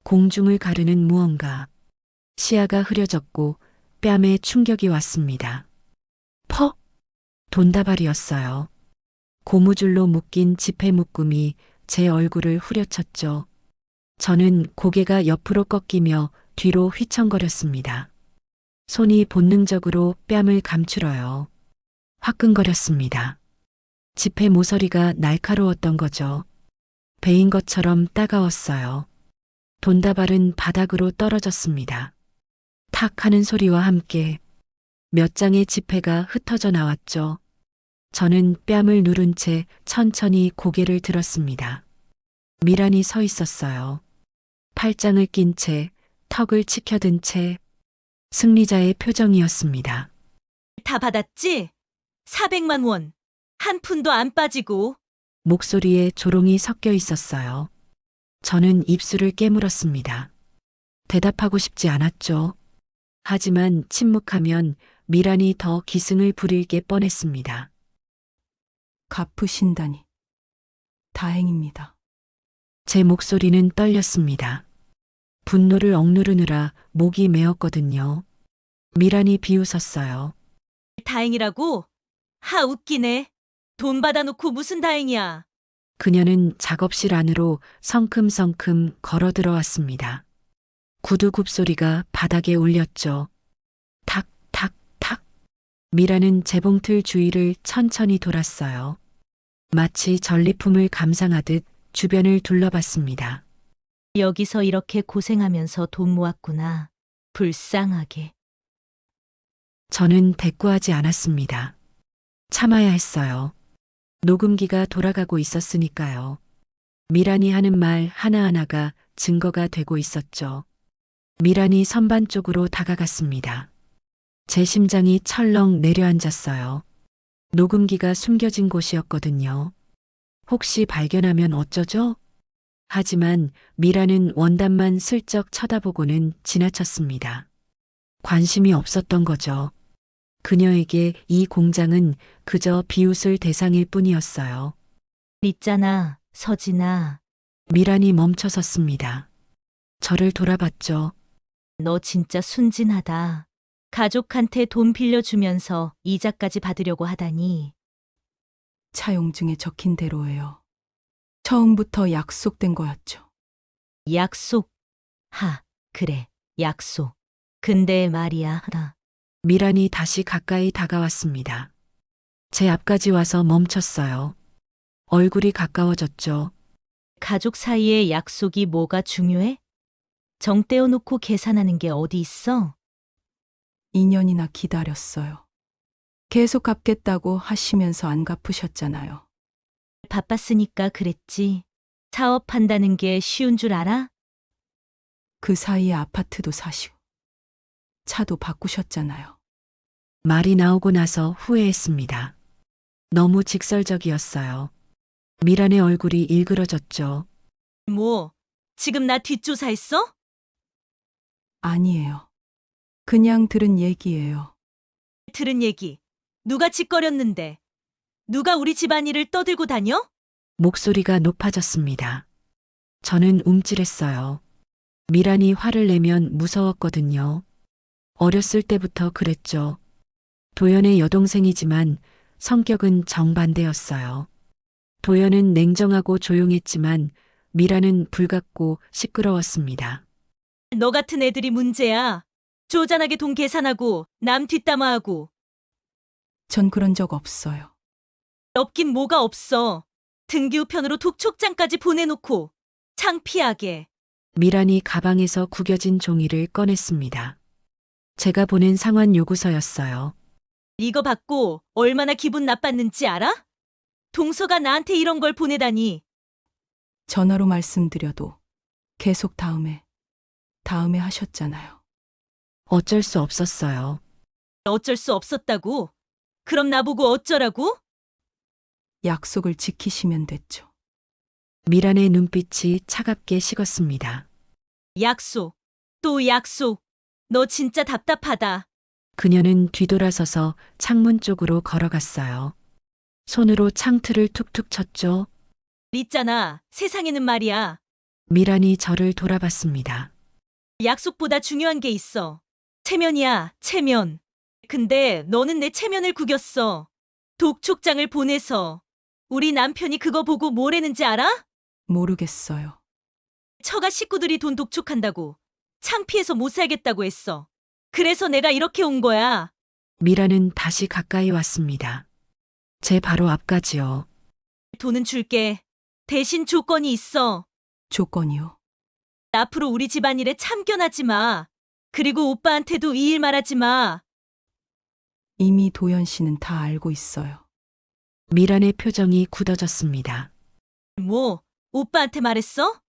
공중을 가르는 무언가. 시야가 흐려졌고 뺨에 충격이 왔습니다. 퍽! 돈다발이었어요. 고무줄로 묶인 지폐 묶음이 제 얼굴을 후려쳤죠. 저는 고개가 옆으로 꺾이며 뒤로 휘청거렸습니다. 손이 본능적으로 뺨을 감추러요. 화끈거렸습니다. 지폐 모서리가 날카로웠던 거죠. 베인 것처럼 따가웠어요. 돈다발은 바닥으로 떨어졌습니다. 탁 하는 소리와 함께 몇 장의 지폐가 흩어져 나왔죠. 저는 뺨을 누른 채 천천히 고개를 들었습니다. 미란이 서 있었어요. 팔짱을 낀 채, 턱을 치켜든 채, 승리자의 표정이었습니다.
다 받았지? 400만 원. 한 푼도 안 빠지고.
목소리에 조롱이 섞여 있었어요. 저는 입술을 깨물었습니다. 대답하고 싶지 않았죠. 하지만 침묵하면 미란이 더 기승을 부릴 게 뻔했습니다.
갚으신다니. 다행입니다.
제 목소리는 떨렸습니다. 분노를 억누르느라 목이 메었거든요. 미란이 비웃었어요.
다행이라고? 하, 웃기네. 돈 받아놓고 무슨 다행이야.
그녀는 작업실 안으로 성큼성큼 걸어 들어왔습니다. 구두 굽소리가 바닥에 울렸죠. 탁, 탁, 탁. 미라는 재봉틀 주위를 천천히 돌았어요. 마치 전리품을 감상하듯 주변을 둘러봤습니다.
여기서 이렇게 고생하면서 돈 모았구나. 불쌍하게.
저는 대꾸하지 않았습니다. 참아야 했어요. 녹음기가 돌아가고 있었으니까요. 미란이 하는 말 하나하나가 증거가 되고 있었죠. 미란이 선반 쪽으로 다가갔습니다. 제 심장이 철렁 내려앉았어요. 녹음기가 숨겨진 곳이었거든요. 혹시 발견하면 어쩌죠? 하지만 미라는 원단만 슬쩍 쳐다보고는 지나쳤습니다. 관심이 없었던 거죠. 그녀에게 이 공장은 그저 비웃을 대상일 뿐이었어요.
있잖아, 서진아.
미란이 멈춰섰습니다. 저를 돌아봤죠.
너 진짜 순진하다. 가족한테 돈 빌려주면서 이자까지 받으려고 하다니.
차용증에 적힌 대로예요. 처음부터 약속된 거였죠.
약속. 하, 그래, 약속. 근데 말이야, 나.
미란이 다시 가까이 다가왔습니다. 제 앞까지 와서 멈췄어요. 얼굴이 가까워졌죠.
가족 사이의 약속이 뭐가 중요해? 정 떼어놓고 계산하는 게 어디 있어?
2년이나 기다렸어요. 계속 갚겠다고 하시면서 안 갚으셨잖아요.
바빴으니까 그랬지. 사업한다는 게 쉬운 줄 알아?
그 사이에 아파트도 사시고 차도 바꾸셨잖아요.
말이 나오고 나서 후회했습니다. 너무 직설적이었어요. 미란의 얼굴이 일그러졌죠.
뭐, 지금 나 뒷조사했어?
아니에요. 그냥 들은 얘기예요.
들은 얘기. 누가 짓거렸는데? 누가 우리 집안일을 떠들고 다녀?
목소리가 높아졌습니다. 저는 움찔했어요. 미란이 화를 내면 무서웠거든요. 어렸을 때부터 그랬죠. 도연의 여동생이지만 성격은 정반대였어요. 도연은 냉정하고 조용했지만 미라는 불같고 시끄러웠습니다.
너 같은 애들이 문제야. 쪼잔하게 돈 계산하고 남 뒷담화하고.
전 그런 적 없어요.
없긴 뭐가 없어. 등기 우편으로 독촉장까지 보내놓고. 창피하게.
미란이 가방에서 구겨진 종이를 꺼냈습니다. 제가 보낸 상환 요구서였어요.
이거 받고 얼마나 기분 나빴는지 알아? 동서가 나한테 이런 걸 보내다니.
전화로 말씀드려도 계속 다음에 하셨잖아요.
어쩔 수 없었어요.
어쩔 수 없었다고? 그럼 나보고 어쩌라고?
약속을 지키시면 됐죠.
미란의 눈빛이 차갑게 식었습니다.
약속. 또 약속. 너 진짜 답답하다.
그녀는 뒤돌아서서 창문 쪽으로 걸어갔어요. 손으로 창틀을 툭툭 쳤죠.
있잖아. 세상에는 말이야.
미란이 저를 돌아봤습니다.
약속보다 중요한 게 있어. 체면이야, 체면. 근데 너는 내 체면을 구겼어. 독촉장을 보내서. 우리 남편이 그거 보고 뭐래는지 알아?
모르겠어요.
처가 식구들이 돈 독촉한다고. 창피해서 못 살겠다고 했어. 그래서 내가 이렇게 온 거야.
미라는 다시 가까이 왔습니다. 제 바로 앞까지요.
돈은 줄게. 대신 조건이 있어.
조건이요.
앞으로 우리 집안일에 참견하지 마. 그리고 오빠한테도 이 일 말하지 마.
이미 도연 씨는 다 알고 있어요.
미란의 표정이 굳어졌습니다.
뭐, 오빠한테 말했어?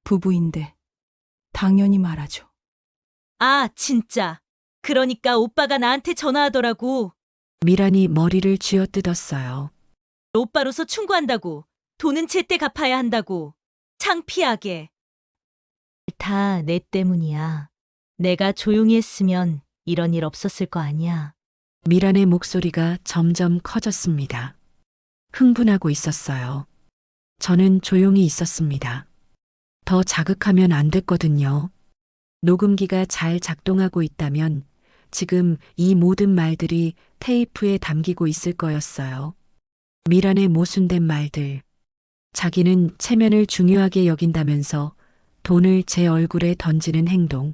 부부인데 당연히 말하죠.
아, 진짜. 그러니까 오빠가 나한테 전화하더라고.
미란이 머리를 쥐어뜯었어요.
오빠로서 충고한다고. 돈은 제때 갚아야 한다고. 창피하게. 다 내 때문이야. 내가 조용히 했으면 이런 일 없었을 거 아니야.
미란의 목소리가 점점 커졌습니다. 흥분하고 있었어요. 저는 조용히 있었습니다. 더 자극하면 안 됐거든요. 녹음기가 잘 작동하고 있다면 지금 이 모든 말들이 테이프에 담기고 있을 거였어요. 미란의 모순된 말들. 자기는 체면을 중요하게 여긴다면서 돈을 제 얼굴에 던지는 행동.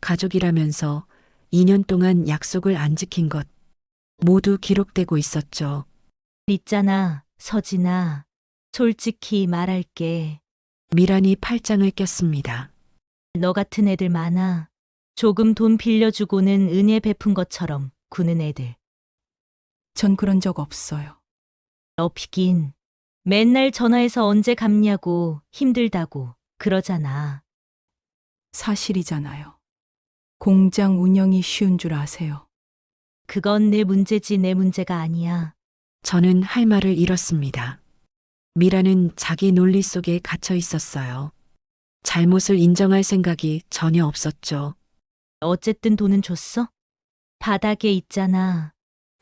가족이라면서 2년 동안 약속을 안 지킨 것. 모두 기록되고 있었죠.
있잖아, 서진아. 솔직히 말할게.
미란이 팔짱을 꼈습니다.
너 같은 애들 많아. 조금 돈 빌려주고는 은혜 베푼 것처럼 구는 애들.
전 그런 적 없어요.
업히긴. 맨날 전화해서 언제 갚냐고 힘들다고 그러잖아.
사실이잖아요. 공장 운영이 쉬운 줄 아세요.
그건 내 문제지 내 문제가 아니야.
저는 할 말을 잃었습니다. 미라는 자기 논리 속에 갇혀 있었어요. 잘못을 인정할 생각이 전혀 없었죠.
어쨌든 돈은 줬어? 바닥에 있잖아.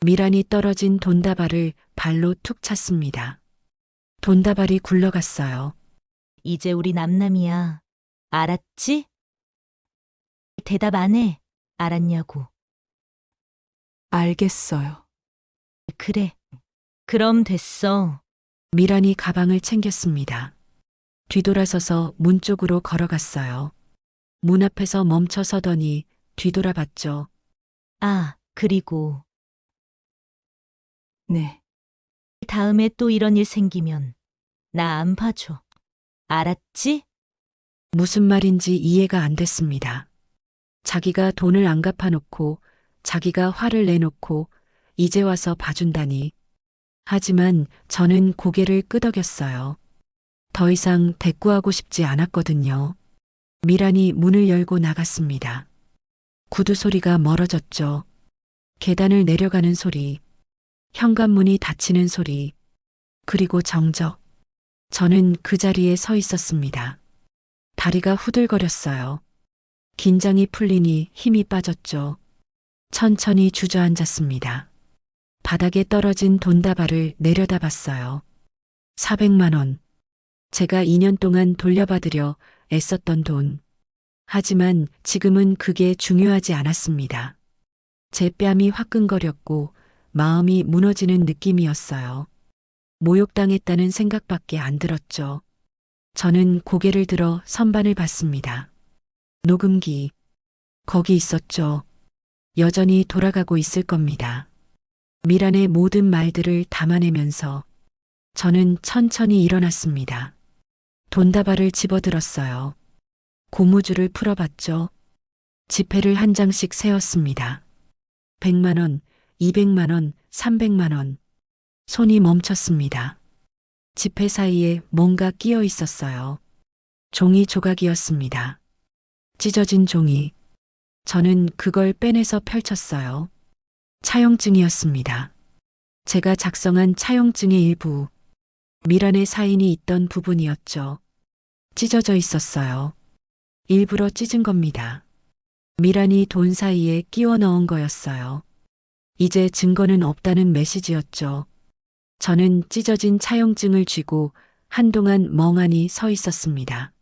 미란이 떨어진 돈다발을 발로 툭 찼습니다. 돈다발이 굴러갔어요.
이제 우리 남남이야. 알았지? 대답 안 해. 알았냐고.
알겠어요.
그래. 그럼 됐어.
미란이 가방을 챙겼습니다. 뒤돌아서서 문 쪽으로 걸어갔어요. 문 앞에서 멈춰 서더니 뒤돌아봤죠.
아, 그리고
네.
다음에 또 이런 일 생기면 나 안 봐줘. 알았지?
무슨 말인지 이해가 안 됐습니다. 자기가 돈을 안 갚아놓고 자기가 화를 내놓고 이제 와서 봐준다니. 하지만 저는 고개를 끄덕였어요. 더 이상 대꾸하고 싶지 않았거든요. 미란이 문을 열고 나갔습니다. 구두 소리가 멀어졌죠. 계단을 내려가는 소리, 현관문이 닫히는 소리, 그리고 정적. 저는 그 자리에 서 있었습니다. 다리가 후들거렸어요. 긴장이 풀리니 힘이 빠졌죠. 천천히 주저앉았습니다. 바닥에 떨어진 돈다발을 내려다봤어요. 400만 원. 제가 2년 동안 돌려받으려 애썼던 돈. 하지만 지금은 그게 중요하지 않았습니다. 제 뺨이 화끈거렸고 마음이 무너지는 느낌이었어요. 모욕당했다는 생각밖에 안 들었죠. 저는 고개를 들어 선반을 봤습니다. 녹음기. 거기 있었죠. 여전히 돌아가고 있을 겁니다. 미란의 모든 말들을 담아내면서 저는 천천히 일어났습니다. 돈다발을 집어들었어요. 고무줄을 풀어봤죠. 지폐를 한 장씩 세었습니다. 100만 원, 200만 원, 300만 원. 손이 멈췄습니다. 지폐 사이에 뭔가 끼어 있었어요. 종이 조각이었습니다. 찢어진 종이. 저는 그걸 빼내서 펼쳤어요. 차용증이었습니다. 제가 작성한 차용증의 일부. 미란의 사인이 있던 부분이었죠. 찢어져 있었어요. 일부러 찢은 겁니다. 미란이 돈 사이에 끼워 넣은 거였어요. 이제 증거는 없다는 메시지였죠. 저는 찢어진 차용증을 쥐고 한동안 멍하니 서 있었습니다.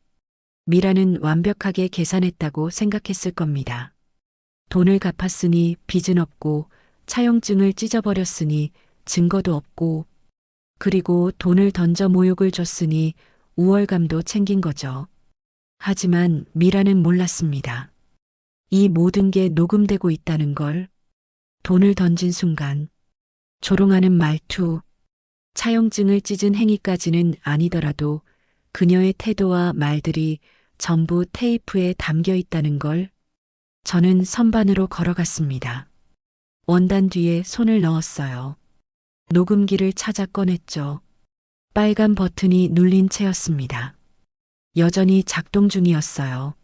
미라는 완벽하게 계산했다고 생각했을 겁니다. 돈을 갚았으니 빚은 없고 차용증을 찢어버렸으니 증거도 없고 그리고 돈을 던져 모욕을 줬으니 우월감도 챙긴 거죠. 하지만 미라는 몰랐습니다. 이 모든 게 녹음되고 있다는 걸. 돈을 던진 순간 조롱하는 말투, 차용증을 찢은 행위까지는 아니더라도 그녀의 태도와 말들이 전부 테이프에 담겨 있다는 걸 저는 선반으로 걸어갔습니다. 원단 뒤에 손을 넣었어요. 녹음기를 찾아 꺼냈죠. 빨간 버튼이 눌린 채였습니다. 여전히 작동 중이었어요.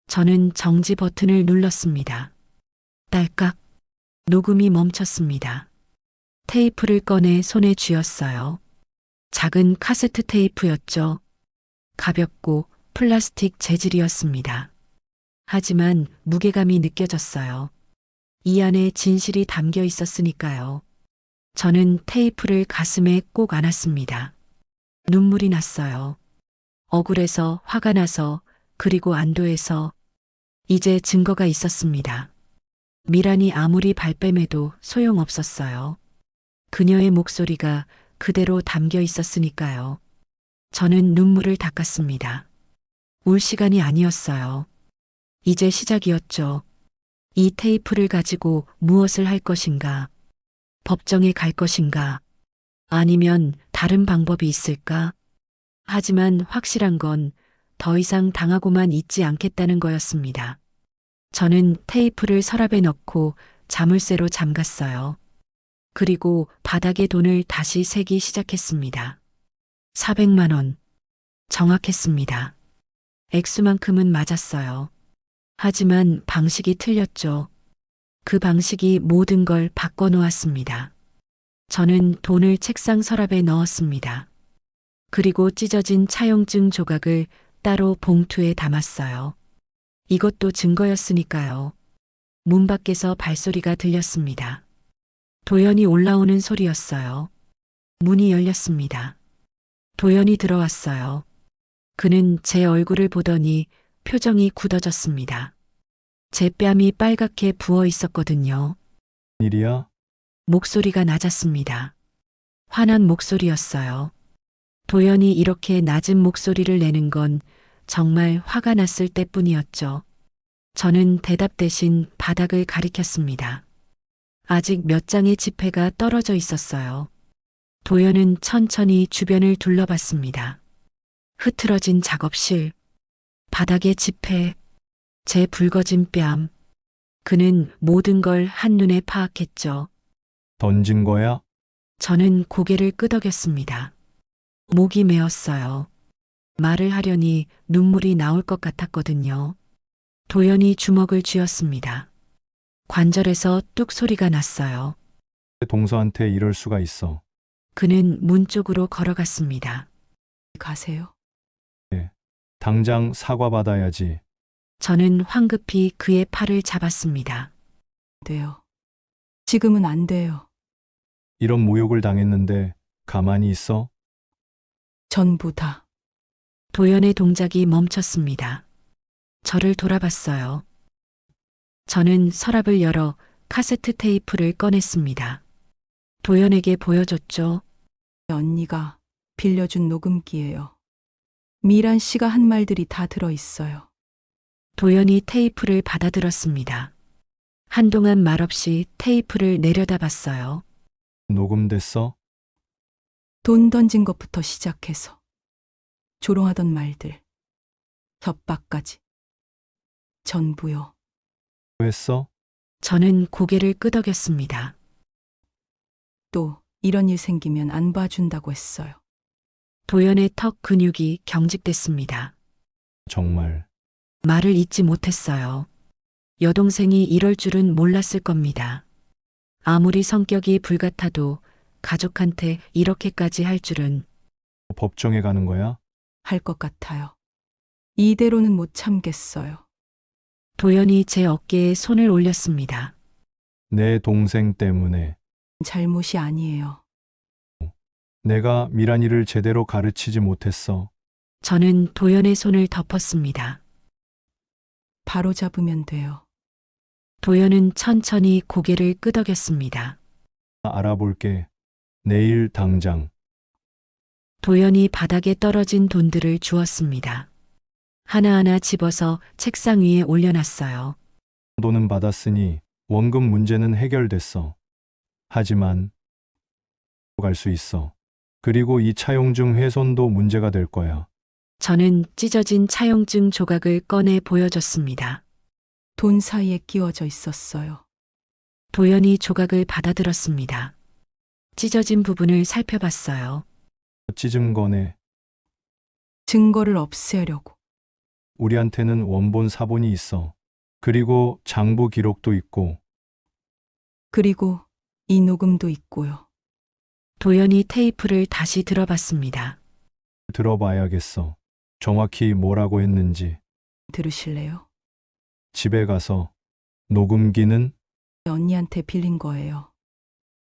저는 정지 버튼을 눌렀습니다. 딸깍. 녹음이 멈췄습니다. 테이프를 꺼내 손에 쥐었어요. 작은 카세트 테이프였죠. 가볍고 플라스틱 재질이었습니다. 하지만 무게감이 느껴졌어요. 이 안에 진실이 담겨 있었으니까요. 저는 테이프를 가슴에 꼭 안았습니다. 눈물이 났어요. 억울해서, 화가 나서, 그리고 안도해서. 이제 증거가 있었습니다. 미란이 아무리 발뺌해도 소용없었어요. 그녀의 목소리가 그대로 담겨 있었으니까요. 저는 눈물을 닦았습니다. 울 시간이 아니었어요. 이제 시작이었죠. 이 테이프를 가지고 무엇을 할 것인가? 법정에 갈 것인가? 아니면 다른 방법이 있을까? 하지만 확실한 건 더 이상 당하고만 있지 않겠다는 거였습니다. 저는 테이프를 서랍에 넣고 자물쇠로 잠갔어요. 그리고 바닥에 돈을 다시 세기 시작했습니다. 400만 원. 정확했습니다. 액수만큼은 맞았어요. 하지만 방식이 틀렸죠. 그 방식이 모든 걸 바꿔놓았습니다. 저는 돈을 책상 서랍에 넣었습니다. 그리고 찢어진 차용증 조각을 따로 봉투에 담았어요. 이것도 증거였으니까요. 문 밖에서 발소리가 들렸습니다. 도연이 올라오는 소리였어요. 문이 열렸습니다. 도연이 들어왔어요. 그는 제 얼굴을 보더니 표정이 굳어졌습니다. 제 뺨이 빨갛게 부어 있었거든요.
일이야?
목소리가 낮았습니다. 화난 목소리였어요. 도연이 이렇게 낮은 목소리를 내는 건 정말 화가 났을 때뿐이었죠. 저는 대답 대신 바닥을 가리켰습니다. 아직 몇 장의 지폐가 떨어져 있었어요. 도연은 천천히 주변을 둘러봤습니다. 흐트러진 작업실, 바닥의 지폐, 제 붉어진 뺨. 그는 모든 걸 한눈에 파악했죠.
던진 거야?
저는 고개를 끄덕였습니다. 목이 메었어요. 말을 하려니 눈물이 나올 것 같았거든요. 도연이 주먹을 쥐었습니다. 관절에서 뚝 소리가 났어요.
동서한테 이럴 수가 있어.
그는 문 쪽으로 걸어갔습니다.
가세요.
당장 사과받아야지.
저는 황급히 그의 팔을 잡았습니다.
돼요. 지금은 안 돼요.
이런 모욕을 당했는데 가만히 있어?
전부 다.
도연의 동작이 멈췄습니다. 저를 돌아봤어요. 저는 서랍을 열어 카세트 테이프를 꺼냈습니다. 도연에게 보여줬죠.
언니가 빌려준 녹음기예요. 미란 씨가 한 말들이 다 들어 있어요.
도연이 테이프를 받아들었습니다. 한동안 말없이 테이프를 내려다봤어요.
녹음됐어?
돈 던진 것부터 시작해서 조롱하던 말들, 협박까지. 전부요.
했어?
저는 고개를 끄덕였습니다.
또 이런 일 생기면 안 봐준다고 했어요.
도연의 턱 근육이 경직됐습니다.
정말.
말을 잇지 못했어요. 여동생이 이럴 줄은 몰랐을 겁니다. 아무리 성격이 불같아도 가족한테 이렇게까지 할 줄은.
법정에 가는 거야?
할 것 같아요. 이대로는 못 참겠어요.
도연이 제 어깨에 손을 올렸습니다.
내 동생 때문에.
잘못이 아니에요.
내가 미란이를 제대로 가르치지 못했어.
저는 도연의 손을 덮었습니다.
바로 잡으면 돼요.
도연은 천천히 고개를 끄덕였습니다.
알아볼게. 내일 당장.
도연이 바닥에 떨어진 돈들을 주었습니다. 하나하나 집어서 책상 위에 올려놨어요.
돈은 받았으니 원금 문제는 해결됐어. 하지만 갈 수 있어. 그리고 이 차용증 훼손도 문제가 될 거야.
저는 찢어진 차용증 조각을 꺼내 보여줬습니다.
돈 사이에 끼워져 있었어요.
도연이 조각을 받아들었습니다. 찢어진 부분을 살펴봤어요.
찢은 거네.
증거를 없애려고.
우리한테는 원본 사본이 있어. 그리고 장부 기록도 있고.
그리고 이 녹음도 있고요.
도연이 테이프를 다시 들어봤습니다.
들어봐야겠어. 정확히 뭐라고 했는지.
들으실래요?
집에 가서 녹음기는
언니한테 빌린 거예요.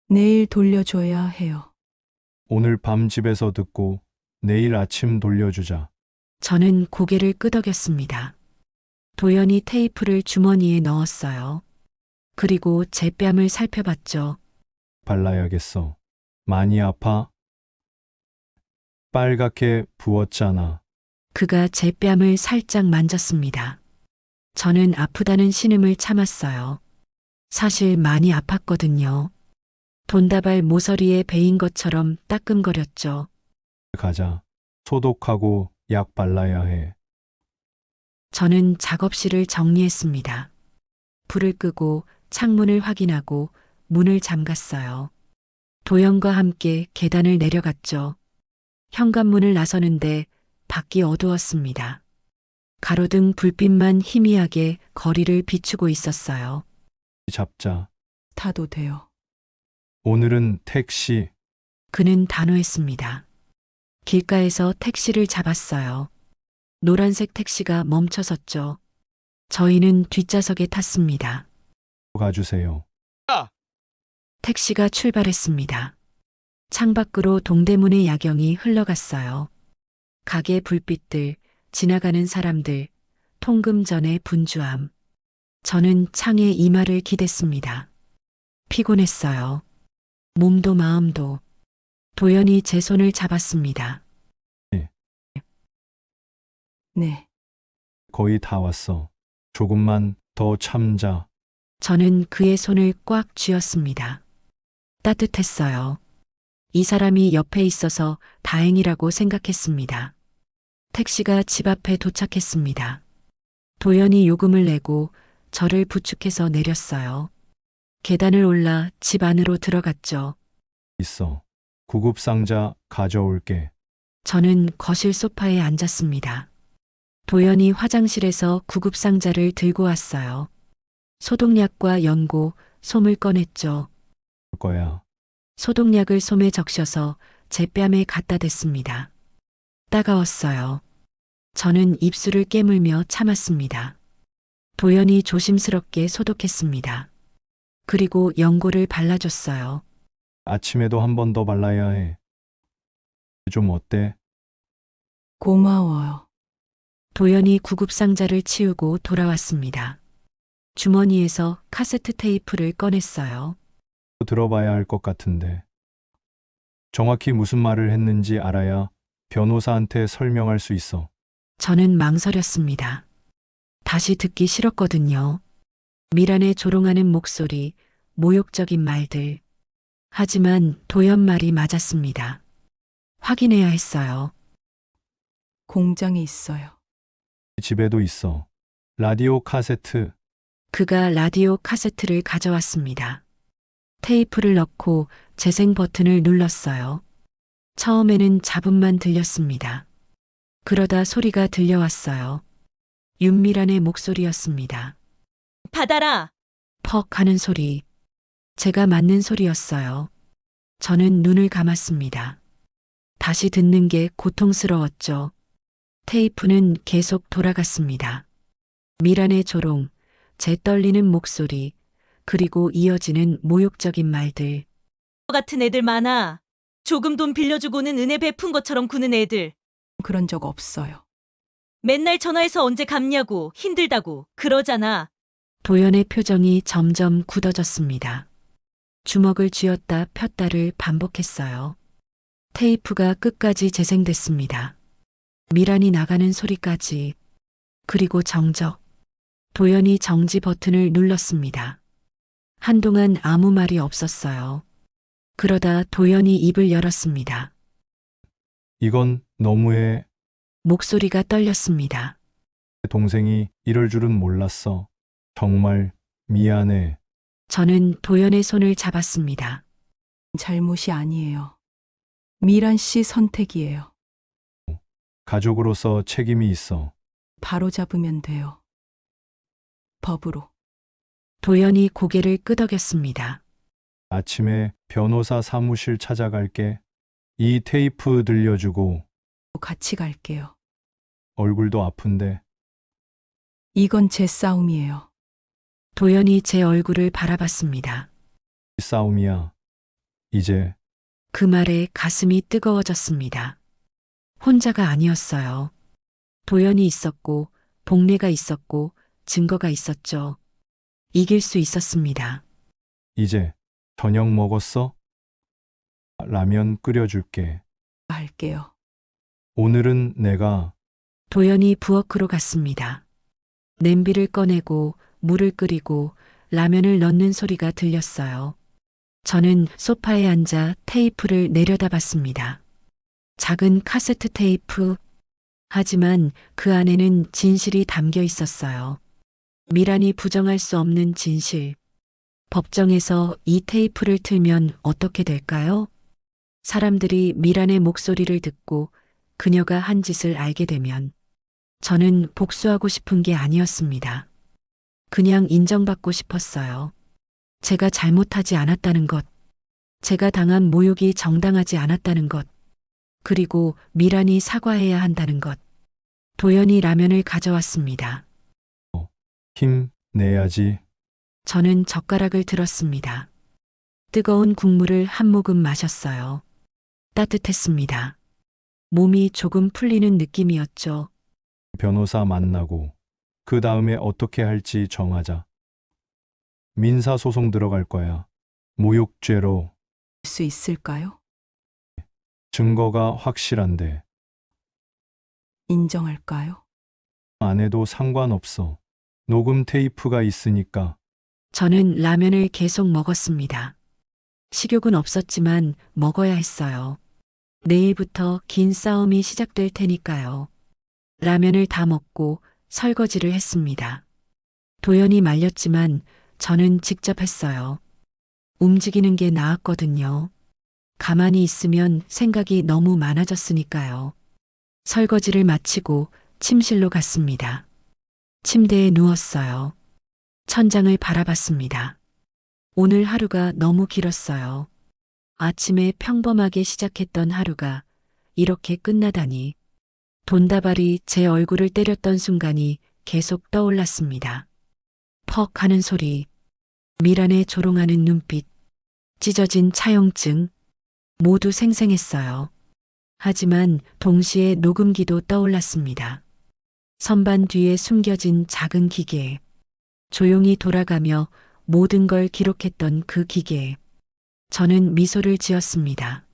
내일 돌려줘야 해요.
오늘 밤 집에서 듣고 내일 아침 돌려주자.
저는 고개를 끄덕였습니다. 도연이 테이프를 주머니에 넣었어요. 그리고 제 뺨을 살펴봤죠.
발라야겠어. 많이 아파? 빨갛게 부었잖아.
그가 제 뺨을 살짝 만졌습니다. 저는 아프다는 신음을 참았어요. 사실 많이 아팠거든요. 돈다발 모서리에 베인 것처럼 따끔거렸죠.
가자. 소독하고 약 발라야 해.
저는 작업실을 정리했습니다. 불을 끄고 창문을 확인하고 문을 잠갔어요. 도연과 함께 계단을 내려갔죠. 현관문을 나서는데 밖이 어두웠습니다. 가로등 불빛만 희미하게 거리를 비추고 있었어요.
잡자.
타도 돼요.
오늘은 택시.
그는 단호했습니다. 길가에서 택시를 잡았어요. 노란색 택시가 멈춰섰죠. 저희는 뒷좌석에 탔습니다.
가주세요.
택시가 출발했습니다. 창밖으로 동대문의 야경이 흘러갔어요. 가게 불빛들, 지나가는 사람들, 통금 전의 분주함. 저는 창에 이마를 기댔습니다. 피곤했어요. 몸도 마음도. 도연이 제 손을 잡았습니다.
네.
거의 다 왔어. 조금만 더 참자.
저는 그의 손을 꽉 쥐었습니다. 따뜻했어요. 이 사람이 옆에 있어서 다행이라고 생각했습니다. 택시가 집 앞에 도착했습니다. 도연이 요금을 내고 저를 부축해서 내렸어요. 계단을 올라 집 안으로 들어갔죠.
있어. 구급상자 가져올게.
저는 거실 소파에 앉았습니다. 도연이 화장실에서 구급상자를 들고 왔어요. 소독약과 연고, 솜을 꺼냈죠.
올 거야.
소독약을 솜에 적셔서 제 뺨에 갖다 댔습니다. 따가웠어요. 저는 입술을 깨물며 참았습니다. 도연이 조심스럽게 소독했습니다. 그리고 연고를 발라줬어요.
아침에도 한 번 더 발라야 해. 좀 어때?
고마워요.
도연이 구급상자를 치우고 돌아왔습니다. 주머니에서 카세트 테이프를 꺼냈어요.
들어봐야 할 것 같은데. 정확히 무슨 말을 했는지 알아야 변호사한테 설명할 수 있어.
저는 망설였습니다. 다시 듣기 싫었거든요. 미란의 조롱하는 목소리, 모욕적인 말들. 하지만 도연 말이 맞았습니다. 확인해야 했어요.
공장에 있어요.
집에도 있어. 라디오 카세트.
그가 라디오 카세트를 가져왔습니다. 테이프를 넣고 재생 버튼을 눌렀어요. 처음에는 잡음만 들렸습니다. 그러다 소리가 들려왔어요. 윤미란의 목소리였습니다.
받아라.
퍽 하는 소리. 제가 맞는 소리였어요. 저는 눈을 감았습니다. 다시 듣는 게 고통스러웠죠. 테이프는 계속 돌아갔습니다. 미란의 조롱, 제 떨리는 목소리, 그리고 이어지는 모욕적인 말들.
너 같은 애들 많아. 조금 돈 빌려주고는 은혜 베푼 것처럼 구는 애들.
그런 적 없어요.
맨날 전화해서 언제 갚냐고, 힘들다고, 그러잖아.
도연의 표정이 점점 굳어졌습니다. 주먹을 쥐었다 폈다를 반복했어요. 테이프가 끝까지 재생됐습니다. 미란이 나가는 소리까지. 그리고 정적. 도연이 정지 버튼을 눌렀습니다. 한동안 아무 말이 없었어요. 그러다 도연이 입을 열었습니다.
이건 너무해.
목소리가 떨렸습니다.
동생이 이럴 줄은 몰랐어. 정말 미안해.
저는 도연의 손을 잡았습니다.
잘못이 아니에요. 미란 씨 선택이에요.
가족으로서 책임이 있어.
바로 잡으면 돼요. 법으로.
도연이 고개를 끄덕였습니다.
아침에 변호사 사무실 찾아갈게. 이 테이프 들려주고.
같이 갈게요.
얼굴도 아픈데.
이건 제 싸움이에요.
도연이 제 얼굴을 바라봤습니다.
싸움이야. 이제
그 말에 가슴이 뜨거워졌습니다. 혼자가 아니었어요. 도연이 있었고, 복례가 있었고, 증거가 있었죠. 이길 수 있었습니다.
이제 저녁 먹었어? 라면 끓여줄게.
할게요.
오늘은 내가
도연이 부엌으로 갔습니다. 냄비를 꺼내고 물을 끓이고 라면을 넣는 소리가 들렸어요. 저는 소파에 앉아 테이프를 내려다봤습니다. 작은 카세트 테이프. 하지만 그 안에는 진실이 담겨 있었어요. 미란이 부정할 수 없는 진실. 법정에서 이 테이프를 틀면 어떻게 될까요? 사람들이 미란의 목소리를 듣고 그녀가 한 짓을 알게 되면 저는 복수하고 싶은 게 아니었습니다. 그냥 인정받고 싶었어요. 제가 잘못하지 않았다는 것, 제가 당한 모욕이 정당하지 않았다는 것, 그리고 미란이 사과해야 한다는 것. 도연이 라면을 가져왔습니다.
힘 내야지.
저는 젓가락을 들었습니다. 뜨거운 국물을 한 모금 마셨어요. 따뜻했습니다. 몸이 조금 풀리는 느낌이었죠.
변호사 만나고 그 다음에 어떻게 할지 정하자. 민사소송 들어갈 거야. 모욕죄로.
할 수 있을까요?
증거가 확실한데
인정할까요?
안 해도 상관없어. 녹음 테이프가 있으니까.
저는 라면을 계속 먹었습니다. 식욕은 없었지만 먹어야 했어요. 내일부터 긴 싸움이 시작될 테니까요. 라면을 다 먹고 설거지를 했습니다. 도연이 말렸지만 저는 직접 했어요. 움직이는 게 나았거든요. 가만히 있으면 생각이 너무 많아졌으니까요. 설거지를 마치고 침실로 갔습니다. 침대에 누웠어요. 천장을 바라봤습니다. 오늘 하루가 너무 길었어요. 아침에 평범하게 시작했던 하루가 이렇게 끝나다니. 돈다발이 제 얼굴을 때렸던 순간이 계속 떠올랐습니다. 퍽 하는 소리, 미란의 조롱하는 눈빛, 찢어진 차용증, 모두 생생했어요. 하지만 동시에 녹음기도 떠올랐습니다. 선반 뒤에 숨겨진 작은 기계, 조용히 돌아가며 모든 걸 기록했던 그 기계. 저는 미소를 지었습니다.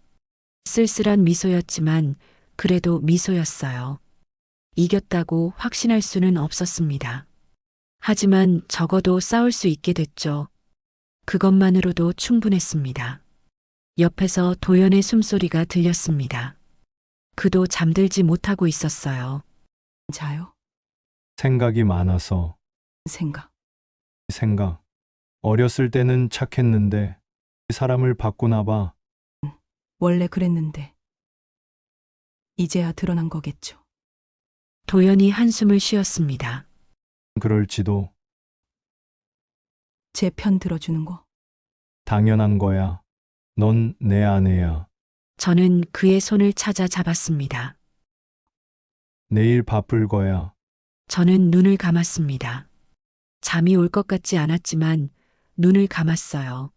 쓸쓸한 미소였지만 그래도 미소였어요. 이겼다고 확신할 수는 없었습니다. 하지만 적어도 싸울 수 있게 됐죠. 그것만으로도 충분했습니다. 옆에서 도연의 숨소리가 들렸습니다. 그도 잠들지 못하고 있었어요.
자요?
생각이 많아서.
생각.
어렸을 때는 착했는데 사람을 바꾸나 봐.
원래 그랬는데. 이제야 드러난 거겠죠.
도연이 한숨을 쉬었습니다.
그럴지도.
제 편 들어주는 거.
당연한 거야. 넌 내 아내야.
저는 그의 손을 찾아 잡았습니다.
내일 바쁠 거야.
저는 눈을 감았습니다. 잠이 올 것 같지 않았지만 눈을 감았어요.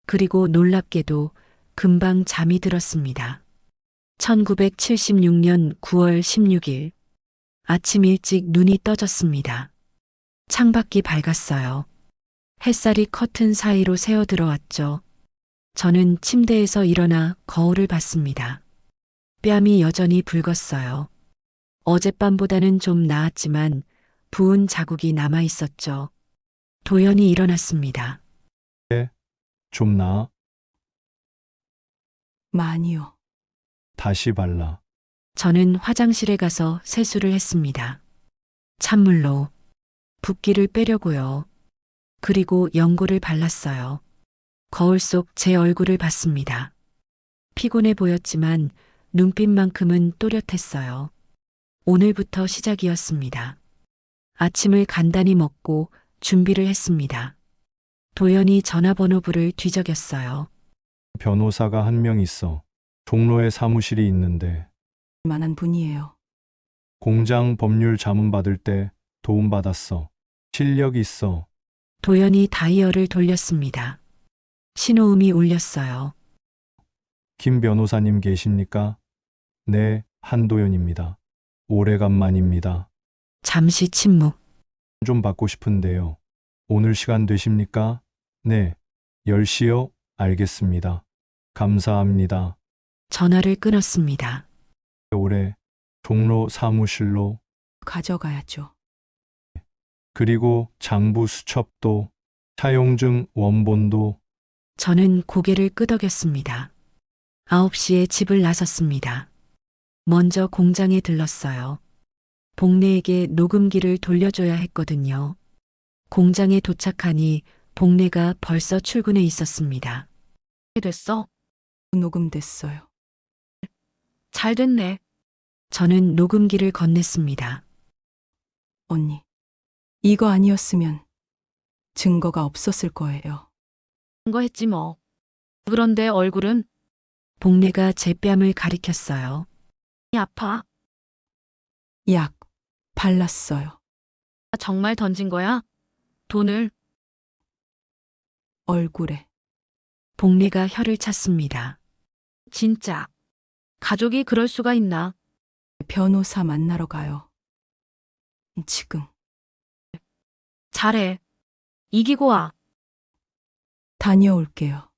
그리고 놀랍게도 금방 잠이 들었습니다. 1976년 9월 16일. 아침 일찍 눈이 떠졌습니다. 창밖이 밝았어요. 햇살이 커튼 사이로 새어 들어왔죠. 저는 침대에서 일어나 거울을 봤습니다. 뺨이 여전히 붉었어요. 어젯밤보다는 좀 나았지만 부은 자국이 남아 있었죠. 도연이 일어났습니다.
좀 나아?
많이요.
다시 발라.
저는 화장실에 가서 세수를 했습니다. 찬물로 붓기를 빼려고요. 그리고 연고를 발랐어요. 거울 속 제 얼굴을 봤습니다. 피곤해 보였지만 눈빛만큼은 또렷했어요. 오늘부터 시작이었습니다. 아침을 간단히 먹고 준비를 했습니다. 도연이 전화번호부를 뒤적였어요.
변호사가 한 명 있어. 종로에 사무실이 있는데
만한 분이에요.
공장 법률 자문 받을 때 도움받았어. 실력 있어.
도연이 다이얼을 돌렸습니다. 신호음이 울렸어요.
김 변호사님 계십니까? 네, 한도연입니다. 오래간만입니다.
잠시 침묵.
좀 받고 싶은데요. 오늘 시간 되십니까? 네. 10시요? 알겠습니다. 감사합니다.
전화를 끊었습니다.
올해 종로 사무실로
가져가야죠.
그리고 장부 수첩도 차용증 원본도
저는 고개를 끄덕였습니다. 9시에 집을 나섰습니다. 먼저 공장에 들렀어요. 복례에게 녹음기를 돌려줘야 했거든요. 공장에 도착하니 복례가 벌써 출근해 있었습니다.
됐어.
녹음됐어요.
잘 됐네.
저는 녹음기를 건넸습니다.
언니. 이거 아니었으면 증거가 없었을 거예요.
거 했지 뭐. 그런데 얼굴은
복례가 제 뺨을 가리켰어요.
아파.
약 발랐어요.
정말 던진 거야? 돈을
얼굴에.
복례가 혀를 찼습니다.
진짜. 가족이 그럴 수가 있나?
변호사 만나러 가요. 지금.
잘해. 이기고 와.
다녀올게요.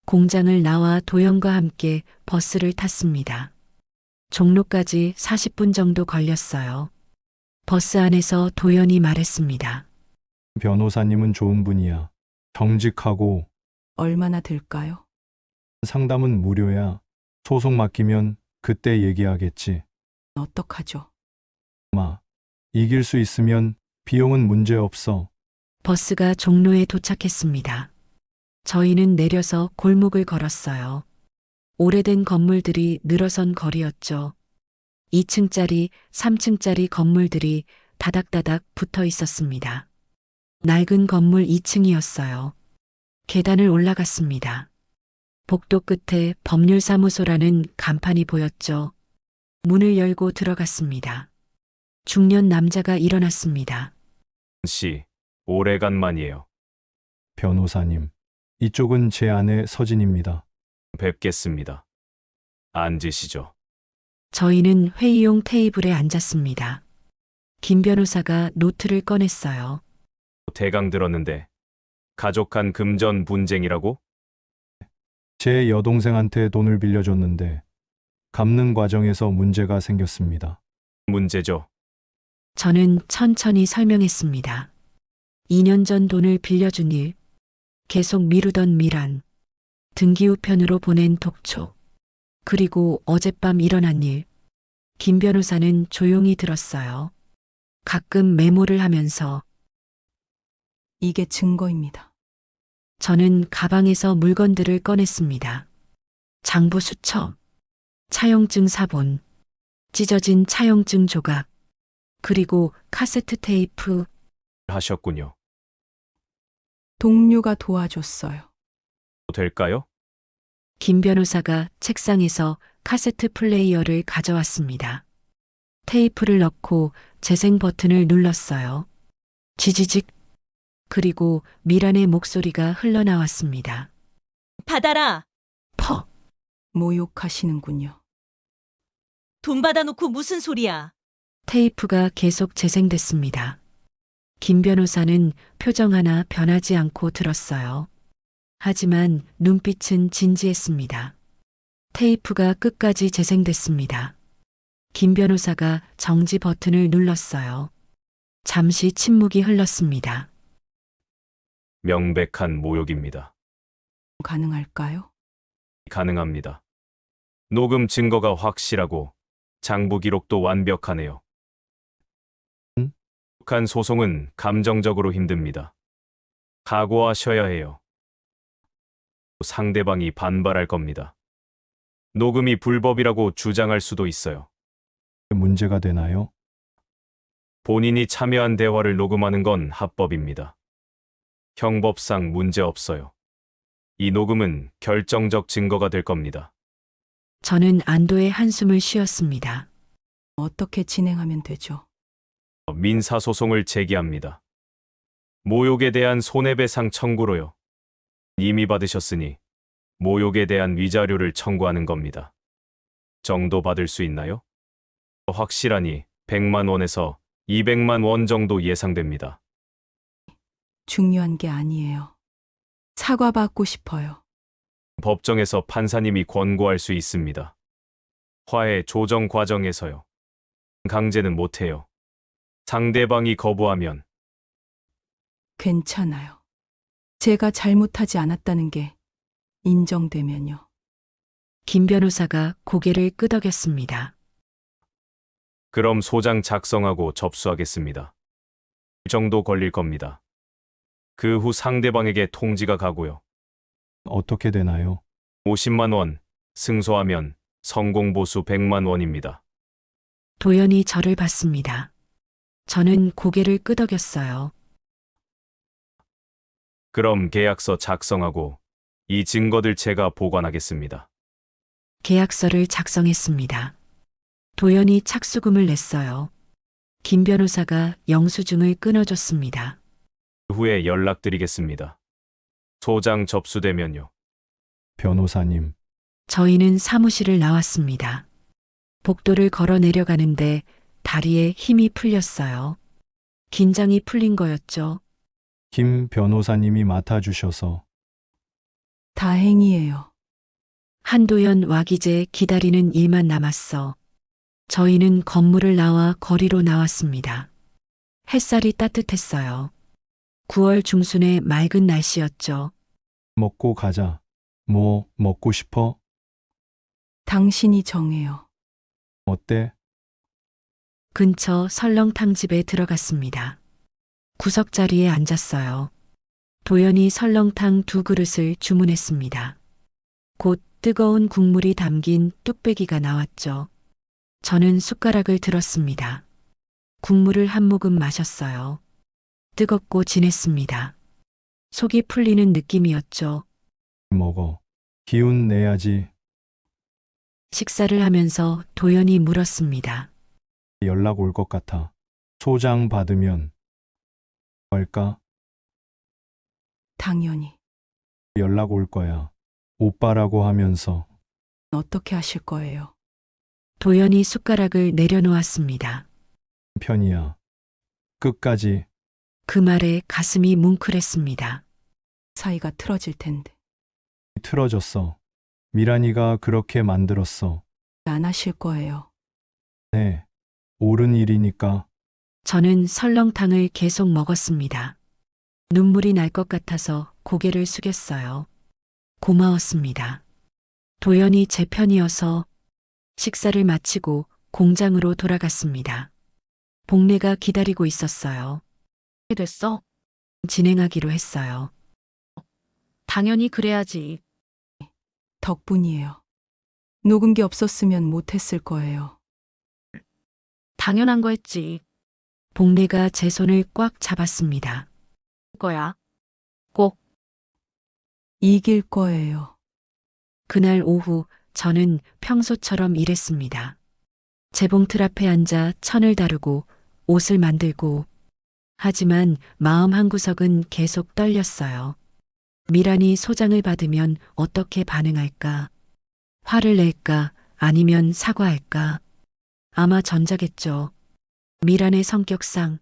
공장을 나와 도연과 함께 버스를 탔습니다. 종로까지 40분 정도 걸렸어요. 버스 안에서 도연이 말했습니다.
변호사님은 좋은 분이야. 정직하고
얼마나 들까요?
상담은 무료야. 소송 맡기면 그때 얘기하겠지.
어떡하죠?
이길 수 있으면 비용은 문제 없어.
버스가 종로에 도착했습니다. 저희는 내려서 골목을 걸었어요. 오래된 건물들이 늘어선 거리였죠. 2층짜리, 3층짜리 건물들이 다닥다닥 붙어 있었습니다. 낡은 건물 2층이었어요. 계단을 올라갔습니다. 복도 끝에 법률사무소라는 간판이 보였죠. 문을 열고 들어갔습니다. 중년 남자가 일어났습니다.
씨, 오래간만이에요.
변호사님. 이쪽은 제 아내 서진입니다.
뵙겠습니다. 앉으시죠.
저희는 회의용 테이블에 앉았습니다. 김 변호사가 노트를 꺼냈어요.
대강 들었는데 가족 간 금전 분쟁이라고?
제 여동생한테 돈을 빌려줬는데 갚는 과정에서 문제가 생겼습니다.
문제죠.
저는 천천히 설명했습니다. 2년 전 돈을 빌려준 일, 계속 미루던 미란, 등기 우편으로 보낸 독촉, 그리고 어젯밤 일어난 일. 김 변호사는 조용히 들었어요. 가끔 메모를 하면서
이게 증거입니다.
저는 가방에서 물건들을 꺼냈습니다. 장부 수첩, 차용증 사본, 찢어진 차용증 조각, 그리고 카세트 테이프.
하셨군요.
동료가 도와줬어요.
될까요?
김 변호사가 책상에서 카세트 플레이어를 가져왔습니다. 테이프를 넣고 재생 버튼을 눌렀어요. 지지직. 그리고 미란의 목소리가 흘러나왔습니다.
받아라.
퍽.
모욕하시는군요.
돈 받아놓고 무슨 소리야.
테이프가 계속 재생됐습니다. 김 변호사는 표정 하나 변하지 않고 들었어요. 하지만 눈빛은 진지했습니다. 테이프가 끝까지 재생됐습니다. 김 변호사가 정지 버튼을 눌렀어요. 잠시 침묵이 흘렀습니다.
명백한 모욕입니다.
가능할까요?
가능합니다. 녹음 증거가 확실하고 장부 기록도 완벽하네요. 한 소송은 감정적으로 힘듭니다. 각오하셔야 해요. 상대방이 반발할 겁니다. 녹음이 불법이라고 주장할 수도 있어요.
문제가 되나요?
본인이 참여한 대화를 녹음하는 건 합법입니다. 형법상 문제 없어요. 이 녹음은 결정적 증거가 될 겁니다.
저는 안도의 한숨을 쉬었습니다.
어떻게 진행하면 되죠?
민사소송을 제기합니다. 모욕에 대한 손해배상 청구로요. 이미 받으셨으니 모욕에 대한 위자료를 청구하는 겁니다. 정도 받을 수 있나요? 확실하니 100만 원에서 200만 원 정도 예상됩니다.
중요한 게 아니에요. 사과받고 싶어요.
법정에서 판사님이 권고할 수 있습니다. 화해 조정 과정에서요. 강제는 못해요. 상대방이 거부하면
괜찮아요. 제가 잘못하지 않았다는 게 인정되면요.
김 변호사가 고개를 끄덕였습니다.
그럼 소장 작성하고 접수하겠습니다. 이 정도 걸릴 겁니다. 그 후 상대방에게 통지가 가고요.
어떻게 되나요?
50만 원, 승소하면 성공보수 100만 원입니다.
도연이 저를 봤습니다. 저는 고개를 끄덕였어요.
그럼 계약서 작성하고 이 증거들 제가 보관하겠습니다.
계약서를 작성했습니다. 도연이 착수금을 냈어요. 김 변호사가 영수증을 끊어줬습니다.
후에 연락드리겠습니다. 소장 접수되면요.
변호사님,
저희는 사무실을 나왔습니다. 복도를 걸어 내려가는데 다리에 힘이 풀렸어요. 긴장이 풀린 거였죠.
김 변호사님이 맡아주셔서
다행이에요.
한도연 와기제 기다리는 일만 남았어. 저희는 건물을 나와 거리로 나왔습니다. 햇살이 따뜻했어요. 9월 중순의 맑은 날씨였죠.
먹고 가자. 뭐 먹고 싶어?
당신이 정해요.
어때?
근처 설렁탕 집에 들어갔습니다. 구석자리에 앉았어요. 도연이 설렁탕 2그릇을 주문했습니다. 곧 뜨거운 국물이 담긴 뚝배기가 나왔죠. 저는 숟가락을 들었습니다. 국물을 한 모금 마셨어요. 뜨겁고 진했습니다. 속이 풀리는 느낌이었죠.
먹어. 기운 내야지.
식사를 하면서 도연이 물었습니다.
연락 올 것 같아. 소장 받으면 할까?
당연히.
연락 올 거야. 오빠라고 하면서.
어떻게 하실 거예요?
도연이 숟가락을 내려놓았습니다.
편이야. 끝까지.
그 말에 가슴이 뭉클했습니다.
사이가 틀어질 텐데.
틀어졌어. 미란이가 그렇게 만들었어.
안 하실 거예요.
네. 옳은 일이니까.
저는 설렁탕을 계속 먹었습니다. 눈물이 날 것 같아서 고개를 숙였어요. 고마웠습니다. 도연이 제 편이어서 식사를 마치고 공장으로 돌아갔습니다. 복례가 기다리고 있었어요.
됐어.
진행하기로 했어요.
당연히 그래야지.
덕분이에요. 녹음기 없었으면 못했을 거예요.
당연한 거 했지.
복례가 제 손을 꽉 잡았습니다.
거야. 꼭.
이길 거예요.
그날 오후 저는 평소처럼 일했습니다. 재봉틀 앞에 앉아 천을 다루고 옷을 만들고 하지만 마음 한구석은 계속 떨렸어요. 미란이 소장을 받으면 어떻게 반응할까? 화를 낼까? 아니면 사과할까? 아마 전자겠죠. 미란의 성격상.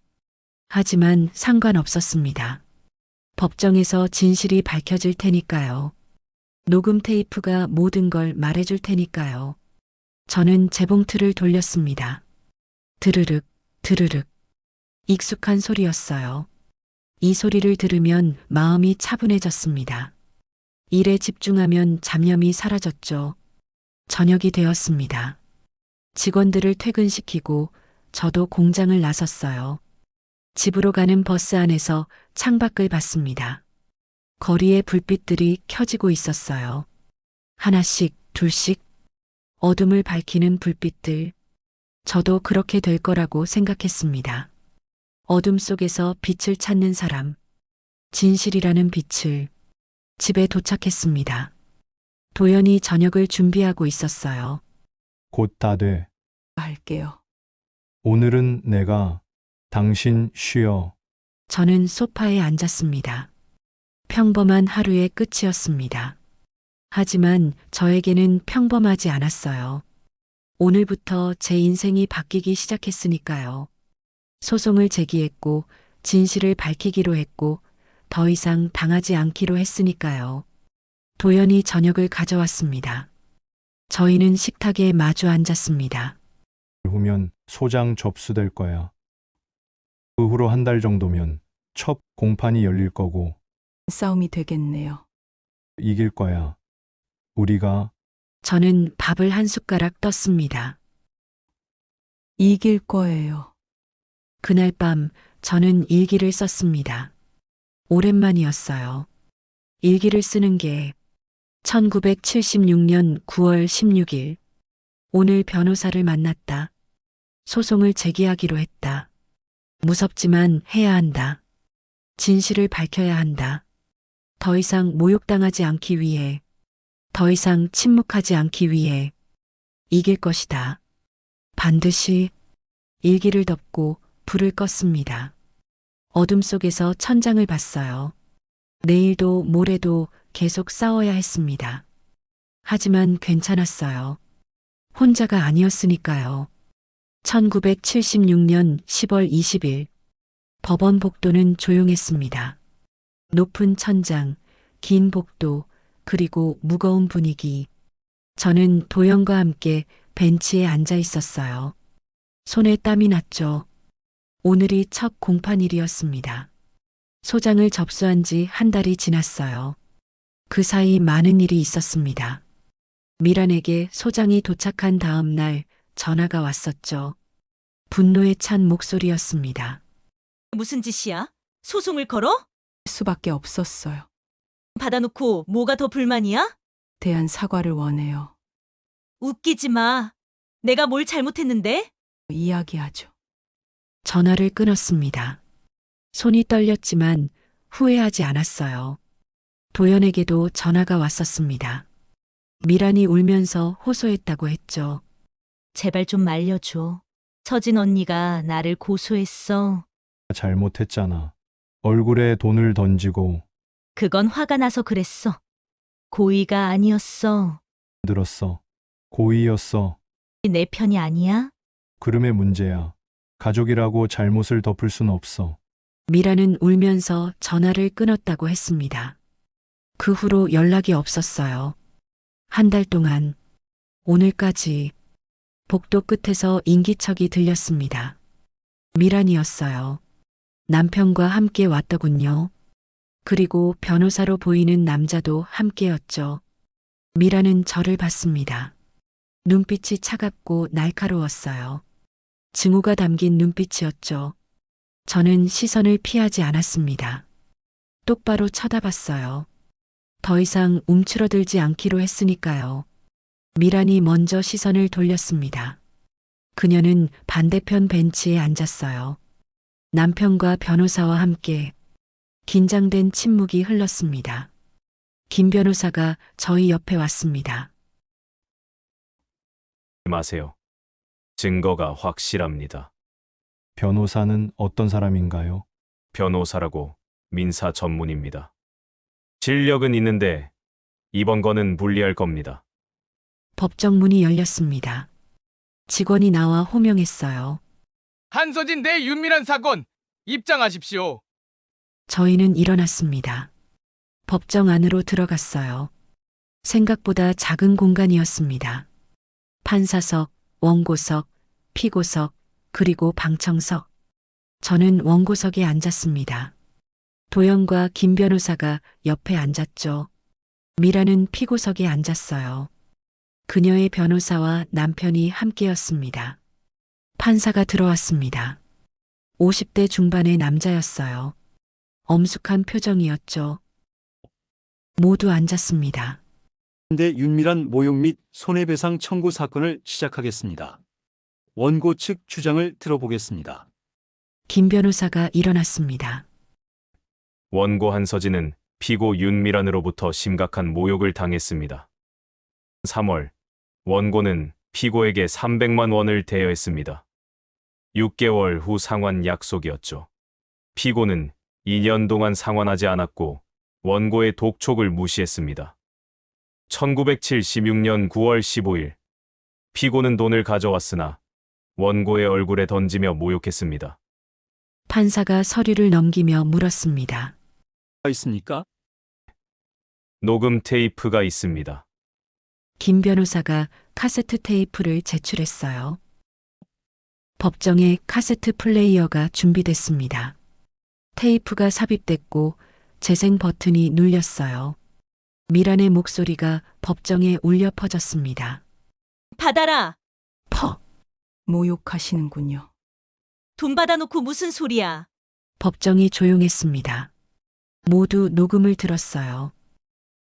하지만 상관없었습니다. 법정에서 진실이 밝혀질 테니까요. 녹음 테이프가 모든 걸 말해줄 테니까요. 저는 재봉틀을 돌렸습니다. 드르륵, 드르륵. 익숙한 소리였어요. 이 소리를 들으면 마음이 차분해졌습니다. 일에 집중하면 잡념이 사라졌죠. 저녁이 되었습니다. 직원들을 퇴근시키고 저도 공장을 나섰어요. 집으로 가는 버스 안에서 창밖을 봤습니다. 거리에 불빛들이 켜지고 있었어요. 하나씩, 둘씩, 어둠을 밝히는 불빛들. 저도 그렇게 될 거라고 생각했습니다. 어둠 속에서 빛을 찾는 사람. 진실이라는 빛을. 집에 도착했습니다. 도연이 저녁을 준비하고 있었어요.
곧 다 돼.
할게요.
오늘은 내가 당신 쉬어.
저는 소파에 앉았습니다. 평범한 하루의 끝이었습니다. 하지만 저에게는 평범하지 않았어요. 오늘부터 제 인생이 바뀌기 시작했으니까요. 소송을 제기했고, 진실을 밝히기로 했고, 더 이상 당하지 않기로 했으니까요. 도연이 저녁을 가져왔습니다. 저희는 식탁에 마주 앉았습니다.
후면 소장 접수될 거야. 그 후로 한 달 정도면 첫 공판이 열릴 거고
싸움이 되겠네요.
이길 거야. 우리가
저는 밥을 한 숟가락 떴습니다.
이길 거예요.
그날 밤 저는 일기를 썼습니다. 오랜만이었어요. 일기를 쓰는 게 1976년 9월 16일. 오늘 변호사를 만났다. 소송을 제기하기로 했다. 무섭지만 해야 한다. 진실을 밝혀야 한다. 더 이상 모욕당하지 않기 위해, 더 이상 침묵하지 않기 위해 이길 것이다. 반드시. 일기를 덮고 불을 껐습니다. 어둠 속에서 천장을 봤어요. 내일도 모레도 계속 싸워야 했습니다. 하지만 괜찮았어요. 혼자가 아니었으니까요. 1976년 10월 20일. 법원 복도는 조용했습니다. 높은 천장, 긴 복도, 그리고 무거운 분위기. 저는 도연과 함께 벤치에 앉아 있었어요. 손에 땀이 났죠. 오늘이 첫 공판일이었습니다. 소장을 접수한 지 한 달이 지났어요. 그 사이 많은 일이 있었습니다. 미란에게 소장이 도착한 다음 날 전화가 왔었죠. 분노에 찬 목소리였습니다.
무슨 짓이야? 소송을 걸어?
수밖에 없었어요.
받아놓고 뭐가 더 불만이야?
대한 사과를 원해요.
웃기지 마. 내가 뭘 잘못했는데?
이야기하죠.
전화를 끊었습니다. 손이 떨렸지만 후회하지 않았어요. 도연에게도 전화가 왔었습니다. 미란이 울면서 호소했다고 했죠.
제발 좀 말려줘. 서진 언니가 나를 고소했어.
잘못했잖아. 얼굴에 돈을 던지고
그건 화가 나서 그랬어. 고의가 아니었어.
들었어. 고의였어.
내 편이 아니야?
그름의 문제야. 가족이라고 잘못을 덮을 순 없어.
미라는 울면서 전화를 끊었다고 했습니다. 그 후로 연락이 없었어요. 한 달 동안, 오늘까지. 복도 끝에서 인기척이 들렸습니다. 미란이었어요. 남편과 함께 왔더군요. 그리고 변호사로 보이는 남자도 함께였죠. 미라는 저를 봤습니다. 눈빛이 차갑고 날카로웠어요. 증오가 담긴 눈빛이었죠. 저는 시선을 피하지 않았습니다. 똑바로 쳐다봤어요. 더 이상 움츠러들지 않기로 했으니까요. 미란이 먼저 시선을 돌렸습니다. 그녀는 반대편 벤치에 앉았어요. 남편과 변호사와 함께 긴장된 침묵이 흘렀습니다. 김 변호사가 저희 옆에 왔습니다.
마세요. 증거가 확실합니다.
변호사는 어떤 사람인가요?
변호사라고 민사 전문입니다. 실력은 있는데 이번 건은 불리할 겁니다.
법정문이 열렸습니다. 직원이 나와 호명했어요.
한서진 대 윤미란 사건 입장하십시오.
저희는 일어났습니다. 법정 안으로 들어갔어요. 생각보다 작은 공간이었습니다. 판사석, 원고석, 피고석, 그리고 방청석. 저는 원고석에 앉았습니다. 도연과 김 변호사가 옆에 앉았죠. 미라는 피고석에 앉았어요. 그녀의 변호사와 남편이 함께였습니다. 판사가 들어왔습니다. 50대 중반의 남자였어요. 엄숙한 표정이었죠. 모두 앉았습니다.
대 윤미란 모욕 및 손해배상 청구 사건을 시작하겠습니다. 원고 측 주장을 들어보겠습니다.
김 변호사가 일어났습니다.
원고 한서진은 피고 윤미란으로부터 심각한 모욕을 당했습니다. 3월, 원고는 피고에게 300만 원을 대여했습니다. 6개월 후 상환 약속이었죠. 피고는 2년 동안 상환하지 않았고 원고의 독촉을 무시했습니다. 1976년 9월 15일, 피고는 돈을 가져왔으나 원고의 얼굴에 던지며 모욕했습니다.
판사가 서류를 넘기며 물었습니다.
있습니까?
녹음 테이프가 있습니다.
김 변호사가 카세트 테이프를 제출했어요. 법정에 카세트 플레이어가 준비됐습니다. 테이프가 삽입됐고 재생 버튼이 눌렸어요. 미란의 목소리가 법정에 울려 퍼졌습니다.
받아라.
퍼!
모욕하시는군요.
돈 받아놓고 무슨 소리야.
법정이 조용했습니다. 모두 녹음을 들었어요.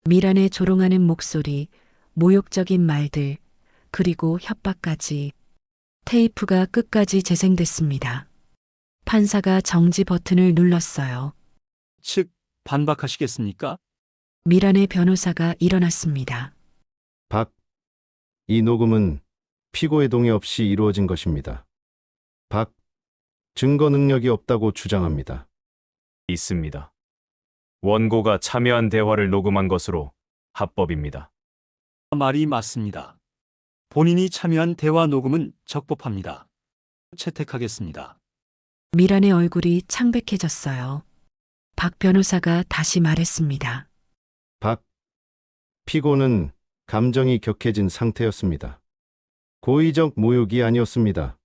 미란의 조롱하는 목소리, 모욕적인 말들, 그리고 협박까지. 테이프가 끝까지 재생됐습니다. 판사가 정지 버튼을 눌렀어요.
측 반박하시겠습니까?
미란의 변호사가 일어났습니다.
박, 이 녹음은 피고의 동의 없이 이루어진 것입니다. 박, 증거 능력이 없다고 주장합니다.
있습니다. 원고가 참여한 대화를 녹음한 것으로 합법입니다.
말이 맞습니다. 본인이 참여한 대화 녹음은 적법합니다. 채택하겠습니다.
미란의 얼굴이 창백해졌어요. 박 변호사가 다시 말했습니다.
박, 피고는 감정이 격해진 상태였습니다. 고의적 모욕이 아니었습니다.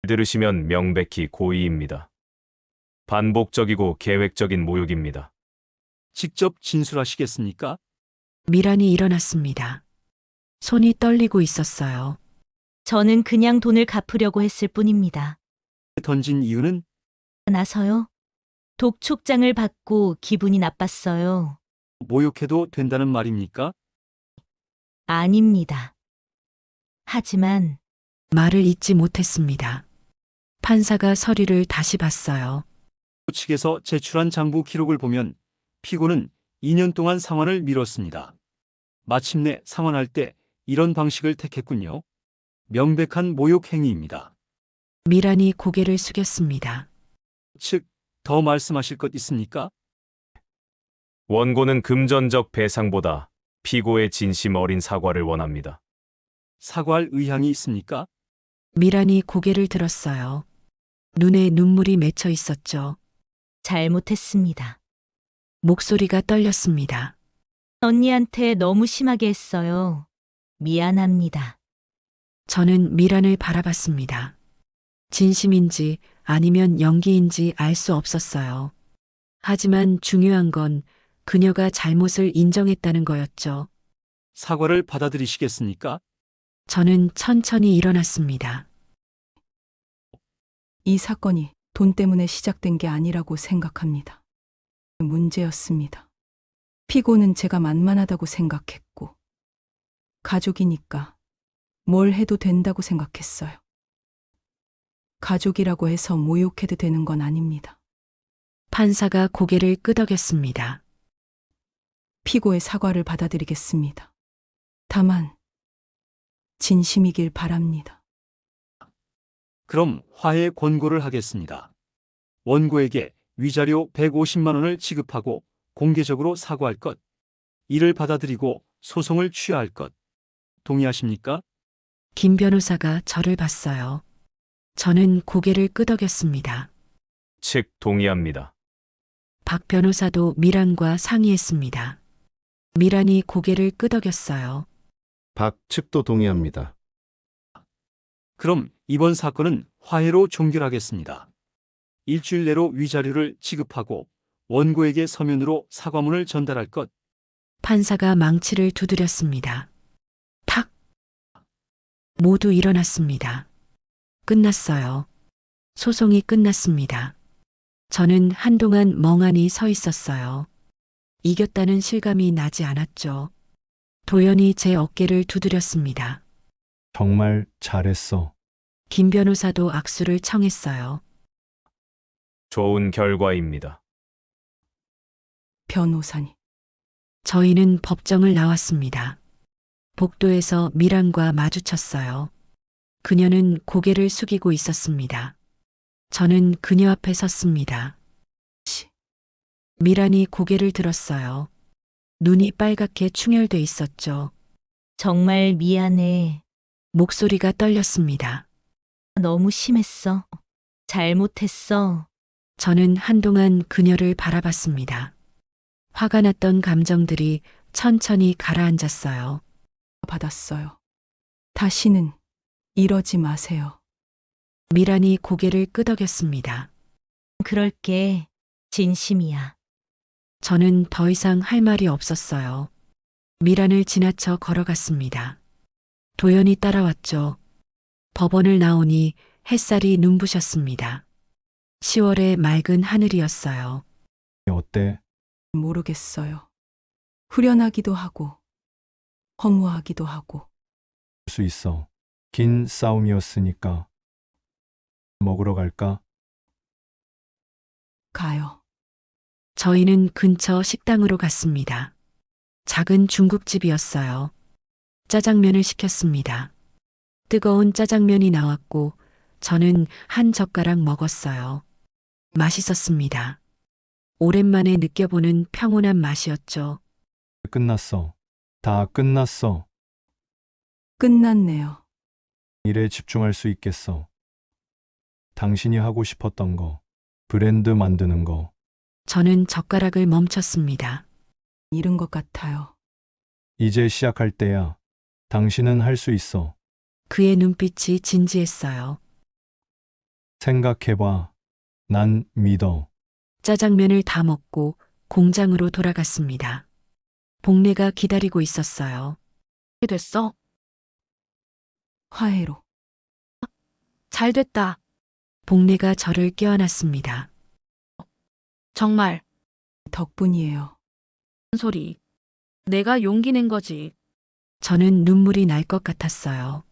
들으시면 명백히 고의입니다. 반복적이고 계획적인 모욕입니다.
직접 진술하시겠습니까?
미란이 일어났습니다. 손이 떨리고 있었어요.
저는 그냥 돈을 갚으려고 했을 뿐입니다.
던진 이유는
나서요? 독촉장을 받고 기분이 나빴어요.
모욕해도 된다는 말입니까?
아닙니다. 하지만
말을 잇지 못했습니다. 판사가 서류를 다시 봤어요.
측에서 제출한 장부 기록을 보면 피고는 2년 동안 상환을 미뤘습니다. 마침내 상환할 때 이런 방식을 택했군요. 명백한 모욕 행위입니다.
미란이 고개를 숙였습니다.
즉, 더 말씀하실 것 있습니까?
원고는 금전적 배상보다 피고의 진심 어린 사과를 원합니다.
사과할 의향이 있습니까?
미란이 고개를 들었어요. 눈에 눈물이 맺혀 있었죠.
잘못했습니다.
목소리가 떨렸습니다.
언니한테 너무 심하게 했어요. 미안합니다.
저는 미란을 바라봤습니다. 진심인지 아니면 연기인지 알 수 없었어요. 하지만 중요한 건 그녀가 잘못을 인정했다는 거였죠.
사과를 받아들이시겠습니까?
저는 천천히 일어났습니다.
이 사건이 돈 때문에 시작된 게 아니라고 생각합니다. 문제였습니다. 피고는 제가 만만하다고 생각했고, 가족이니까 뭘 해도 된다고 생각했어요. 가족이라고 해서 모욕해도 되는 건 아닙니다.
판사가 고개를 끄덕였습니다.
피고의 사과를 받아들이겠습니다. 다만, 진심이길 바랍니다.
그럼 화해 권고를 하겠습니다. 원고에게 위자료 150만 원을 지급하고 공개적으로 사과할 것, 이를 받아들이고 소송을 취하할 것. 동의하십니까?
김 변호사가 저를 봤어요. 저는 고개를 끄덕였습니다.
즉 동의합니다.
박 변호사도 미란과 상의했습니다. 미란이 고개를 끄덕였어요.
박 측도 동의합니다.
그럼 이번 사건은 화해로 종결하겠습니다. 일주일 내로 위자료를 지급하고 원고에게 서면으로 사과문을 전달할 것.
판사가 망치를 두드렸습니다. 탁! 모두 일어났습니다. 끝났어요. 소송이 끝났습니다. 저는 한동안 멍하니 서 있었어요. 이겼다는 실감이 나지 않았죠. 도연이 제 어깨를 두드렸습니다.
정말 잘했어.
김 변호사도 악수를 청했어요.
좋은 결과입니다.
변호사님.
저희는 법정을 나왔습니다. 복도에서 미란과 마주쳤어요. 그녀는 고개를 숙이고 있었습니다. 저는 그녀 앞에 섰습니다. 미란이 고개를 들었어요. 눈이 빨갛게 충혈돼 있었죠.
정말 미안해.
목소리가 떨렸습니다.
너무 심했어. 잘못했어.
저는 한동안 그녀를 바라봤습니다. 화가 났던 감정들이 천천히 가라앉았어요.
받았어요. 다시는 이러지 마세요.
미란이 고개를 끄덕였습니다.
그럴게. 진심이야.
저는 더 이상 할 말이 없었어요. 미란을 지나쳐 걸어갔습니다. 도연이 따라왔죠. 법원을 나오니 햇살이 눈부셨습니다. 10월의 맑은 하늘이었어요.
어때?
모르겠어요. 후련하기도 하고 허무하기도 하고.
수 있어. 긴 싸움이었으니까. 먹으러 갈까?
가요.
저희는 근처 식당으로 갔습니다. 작은 중국집이었어요. 짜장면을 시켰습니다. 뜨거운 짜장면이 나왔고 저는 한 젓가락 먹었어요. 맛있었습니다. 오랜만에 느껴보는 평온한 맛이었죠.
끝났어. 다 끝났어.
끝났네요.
일에 집중할 수 있겠어. 당신이 하고 싶었던 거, 브랜드 만드는 거,
저는 젓가락을 멈췄습니다.
잃은 것 같아요.
이제 시작할 때야. 당신은 할 수 있어.
그의 눈빛이 진지했어요.
생각해봐. 난 믿어.
짜장면을 다 먹고 공장으로 돌아갔습니다. 복례가 기다리고 있었어요.
됐어.
화해로.
잘 됐다.
복례가 저를 껴안았습니다.
정말.
덕분이에요.
소리. 내가 용기 낸 거지.
저는 눈물이 날 것 같았어요.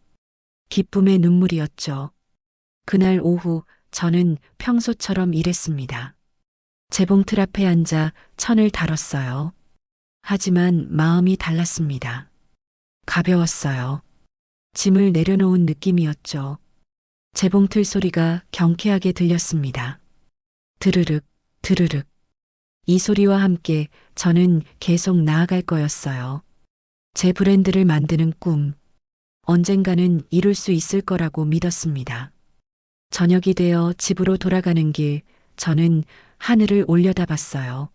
기쁨의 눈물이었죠. 그날 오후 저는 평소처럼 일했습니다. 재봉틀 앞에 앉아 천을 다뤘어요. 하지만 마음이 달랐습니다. 가벼웠어요. 짐을 내려놓은 느낌이었죠. 재봉틀 소리가 경쾌하게 들렸습니다. 드르륵, 드르륵. 이 소리와 함께 저는 계속 나아갈 거였어요. 제 브랜드를 만드는 꿈. 언젠가는 이룰 수 있을 거라고 믿었습니다. 저녁이 되어 집으로 돌아가는 길, 저는 하늘을 올려다봤어요.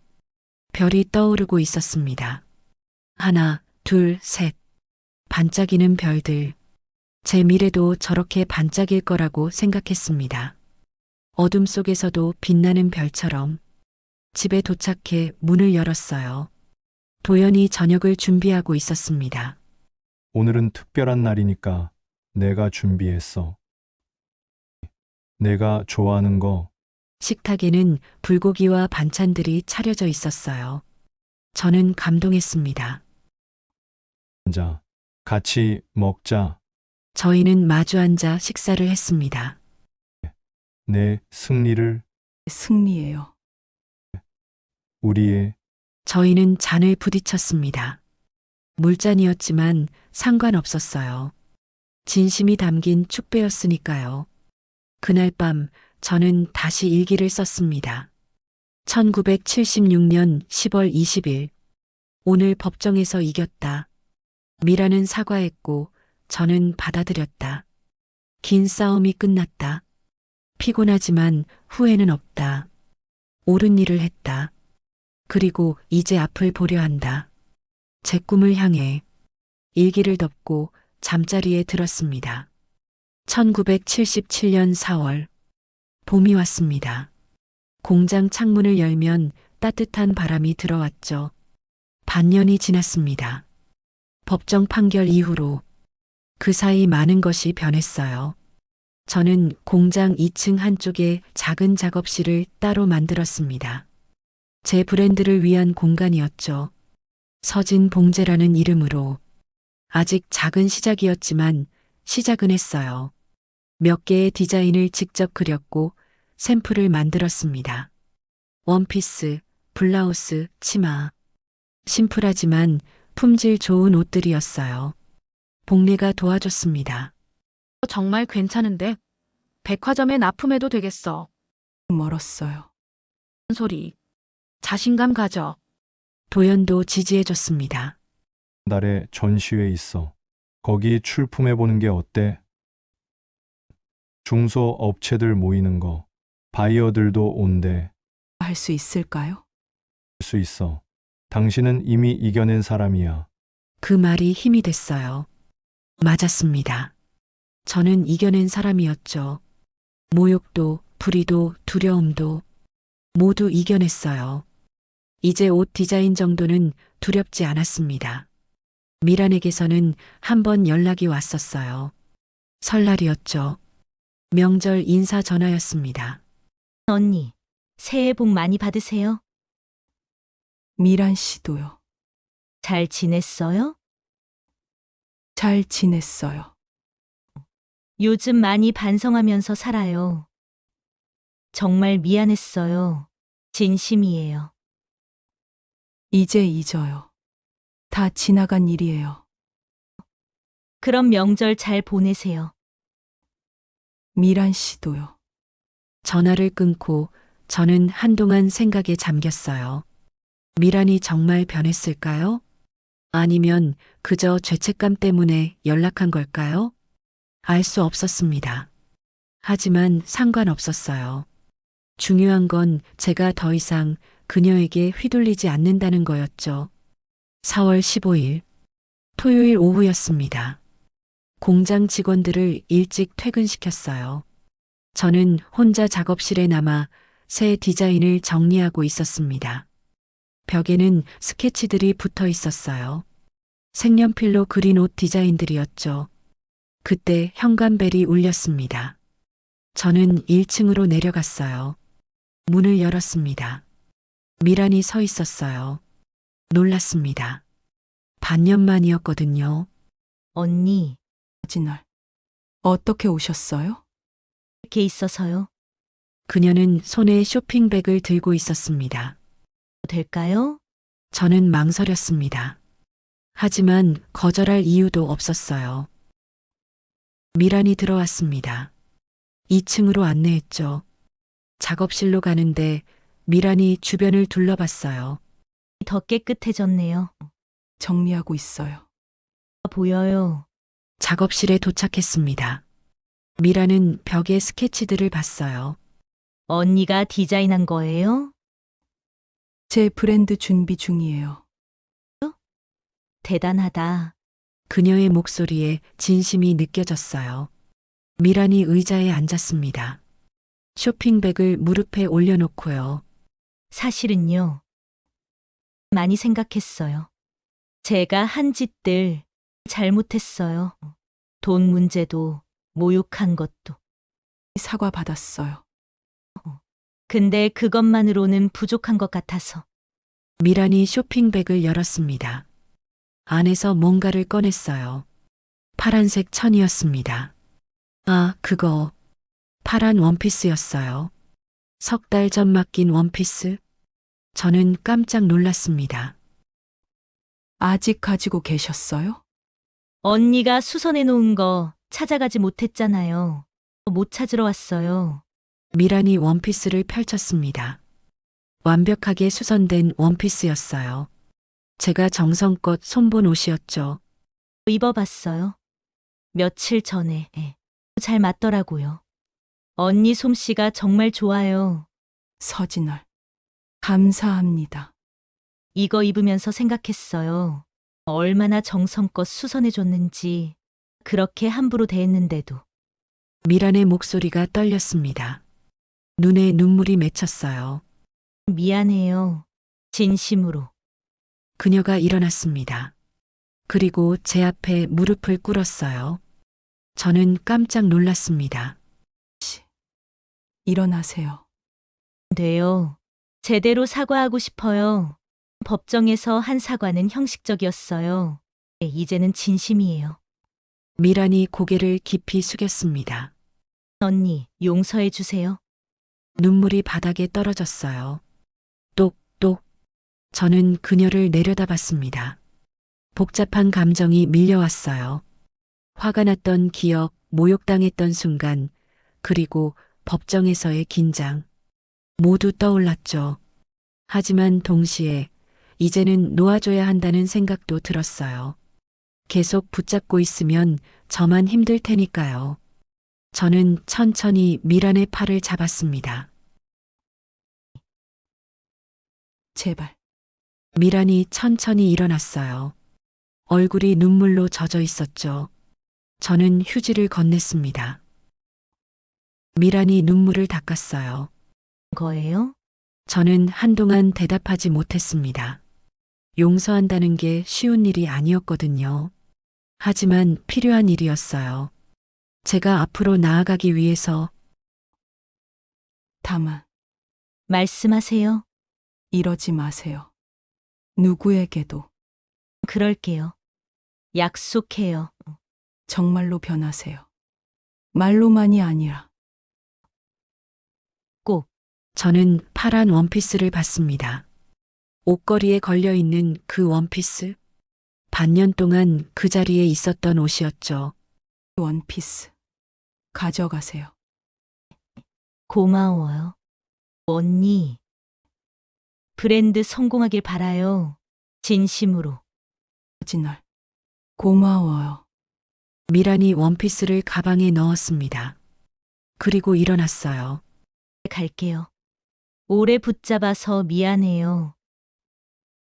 별이 떠오르고 있었습니다. 하나, 둘, 셋. 반짝이는 별들. 제 미래도 저렇게 반짝일 거라고 생각했습니다. 어둠 속에서도 빛나는 별처럼. 집에 도착해 문을 열었어요. 도연이 저녁을 준비하고 있었습니다.
오늘은 특별한 날이니까 내가 준비했어. 내가 좋아하는 거.
식탁에는 불고기와 반찬들이 차려져 있었어요. 저는 감동했습니다.
자, 같이 먹자.
저희는 마주 앉아 식사를 했습니다.
내 승리를
승리예요.
우리의
저희는 잔을 부딪혔습니다. 물잔이었지만 상관없었어요. 진심이 담긴 축배였으니까요. 그날 밤 저는 다시 일기를 썼습니다. 1976년 10월 20일. 오늘 법정에서 이겼다. 미라는 사과했고 저는 받아들였다. 긴 싸움이 끝났다. 피곤하지만 후회는 없다. 옳은 일을 했다. 그리고 이제 앞을 보려 한다. 제 꿈을 향해 일기를 덮고 잠자리에 들었습니다. 1977년 4월. 봄이 왔습니다. 공장 창문을 열면 따뜻한 바람이 들어왔죠. 반년이 지났습니다. 법정 판결 이후로 그 사이 많은 것이 변했어요. 저는 공장 2층 한쪽에 작은 작업실을 따로 만들었습니다. 제 브랜드를 위한 공간이었죠. 서진 봉제라는 이름으로. 아직 작은 시작이었지만 시작은 했어요. 몇 개의 디자인을 직접 그렸고 샘플을 만들었습니다. 원피스, 블라우스, 치마. 심플하지만 품질 좋은 옷들이었어요. 복례가 도와줬습니다.
정말 괜찮은데? 백화점에 납품해도 되겠어.
멀었어요.
소리. 자신감 가져.
도연도 지지해줬습니다.
달에 전시회 있어. 거기 출품해보는 게 어때? 중소업체들 모이는 거. 바이어들도 온대.
할 수 있을까요?
할 수 있어. 당신은 이미 이겨낸 사람이야.
그 말이 힘이 됐어요. 맞았습니다. 저는 이겨낸 사람이었죠. 모욕도, 불의도, 두려움도 모두 이겨냈어요. 이제 옷 디자인 정도는 두렵지 않았습니다. 미란에게서는 한 번 연락이 왔었어요. 설날이었죠. 명절 인사 전화였습니다.
언니, 새해 복 많이 받으세요.
미란 씨도요.
잘 지냈어요?
잘 지냈어요.
요즘 많이 반성하면서 살아요. 정말 미안했어요. 진심이에요.
이제 잊어요. 다 지나간 일이에요.
그럼 명절 잘 보내세요.
미란 씨도요.
전화를 끊고 저는 한동안 생각에 잠겼어요. 미란이 정말 변했을까요? 아니면 그저 죄책감 때문에 연락한 걸까요? 알 수 없었습니다. 하지만 상관없었어요. 중요한 건 제가 더 이상 그녀에게 휘둘리지 않는다는 거였죠. 4월 15일 토요일 오후였습니다. 공장 직원들을 일찍 퇴근시켰어요. 저는 혼자 작업실에 남아 새 디자인을 정리하고 있었습니다. 벽에는 스케치들이 붙어 있었어요. 색연필로 그린 옷 디자인들이었죠. 그때 현관벨이 울렸습니다. 저는 1층으로 내려갔어요. 문을 열었습니다. 미란이 서 있었어요. 놀랐습니다. 반년 만이었거든요.
언니,
진월. 어떻게 오셨어요?
이렇게 있어서요.
그녀는 손에 쇼핑백을 들고 있었습니다.
될까요?
저는 망설였습니다. 하지만 거절할 이유도 없었어요. 미란이 들어왔습니다. 2층으로 안내했죠. 작업실로 가는데 미란이 주변을 둘러봤어요.
더 깨끗해졌네요.
정리하고 있어요.
보여요.
작업실에 도착했습니다. 미란은 벽에 스케치들을 봤어요.
언니가 디자인한 거예요?
제 브랜드 준비 중이에요.
대단하다.
그녀의 목소리에 진심이 느껴졌어요. 미란이 의자에 앉았습니다. 쇼핑백을 무릎에 올려놓고요.
사실은요. 많이 생각했어요. 제가 한 짓들 잘못했어요. 돈 문제도, 모욕한 것도.
사과 받았어요.
근데 그것만으로는 부족한 것 같아서.
미란이 쇼핑백을 열었습니다. 안에서 뭔가를 꺼냈어요. 파란색 천이었습니다. 아, 그거. 파란 원피스였어요. 석 달 전 맡긴 원피스? 저는 깜짝 놀랐습니다.
아직 가지고 계셨어요?
언니가 수선해 놓은 거 찾아가지 못했잖아요. 못 찾으러 왔어요.
미란이 원피스를 펼쳤습니다. 완벽하게 수선된 원피스였어요. 제가 정성껏 손본 옷이었죠.
입어봤어요. 며칠 전에. 잘 맞더라고요. 언니 솜씨가 정말 좋아요.
서진월. 감사합니다.
이거 입으면서 생각했어요. 얼마나 정성껏 수선해줬는지. 그렇게 함부로 대했는데도.
미란의 목소리가 떨렸습니다. 눈에 눈물이 맺혔어요.
미안해요. 진심으로.
그녀가 일어났습니다. 그리고 제 앞에 무릎을 꿇었어요. 저는 깜짝 놀랐습니다.
일어나세요.
돼요. 제대로 사과하고 싶어요. 법정에서 한 사과는 형식적이었어요. 이제는 진심이에요.
미란이 고개를 깊이 숙였습니다.
언니, 용서해 주세요.
눈물이 바닥에 떨어졌어요. 똑똑. 저는 그녀를 내려다봤습니다. 복잡한 감정이 밀려왔어요. 화가 났던 기억, 모욕당했던 순간, 그리고 법정에서의 긴장. 모두 떠올랐죠. 하지만 동시에 이제는 놓아줘야 한다는 생각도 들었어요. 계속 붙잡고 있으면 저만 힘들 테니까요. 저는 천천히 미란의 팔을 잡았습니다.
제발.
미란이 천천히 일어났어요. 얼굴이 눈물로 젖어 있었죠. 저는 휴지를 건넸습니다. 미란이 눈물을 닦았어요.
거예요?
저는 한동안 대답하지 못했습니다. 용서한다는 게 쉬운 일이 아니었거든요. 하지만 필요한 일이었어요. 제가 앞으로 나아가기 위해서.
다만
말씀하세요.
이러지 마세요. 누구에게도
그럴게요. 약속해요.
정말로 변하세요. 말로만이 아니라
꼭.
저는 파란 원피스를 봤습니다. 옷걸이에 걸려있는 그 원피스. 반년 동안 그 자리에 있었던 옷이었죠.
원피스 가져가세요.
고마워요. 언니. 브랜드 성공하길 바라요. 진심으로.
진얼 고마워요.
미란이 원피스를 가방에 넣었습니다. 그리고 일어났어요.
갈게요. 오래 붙잡아서 미안해요.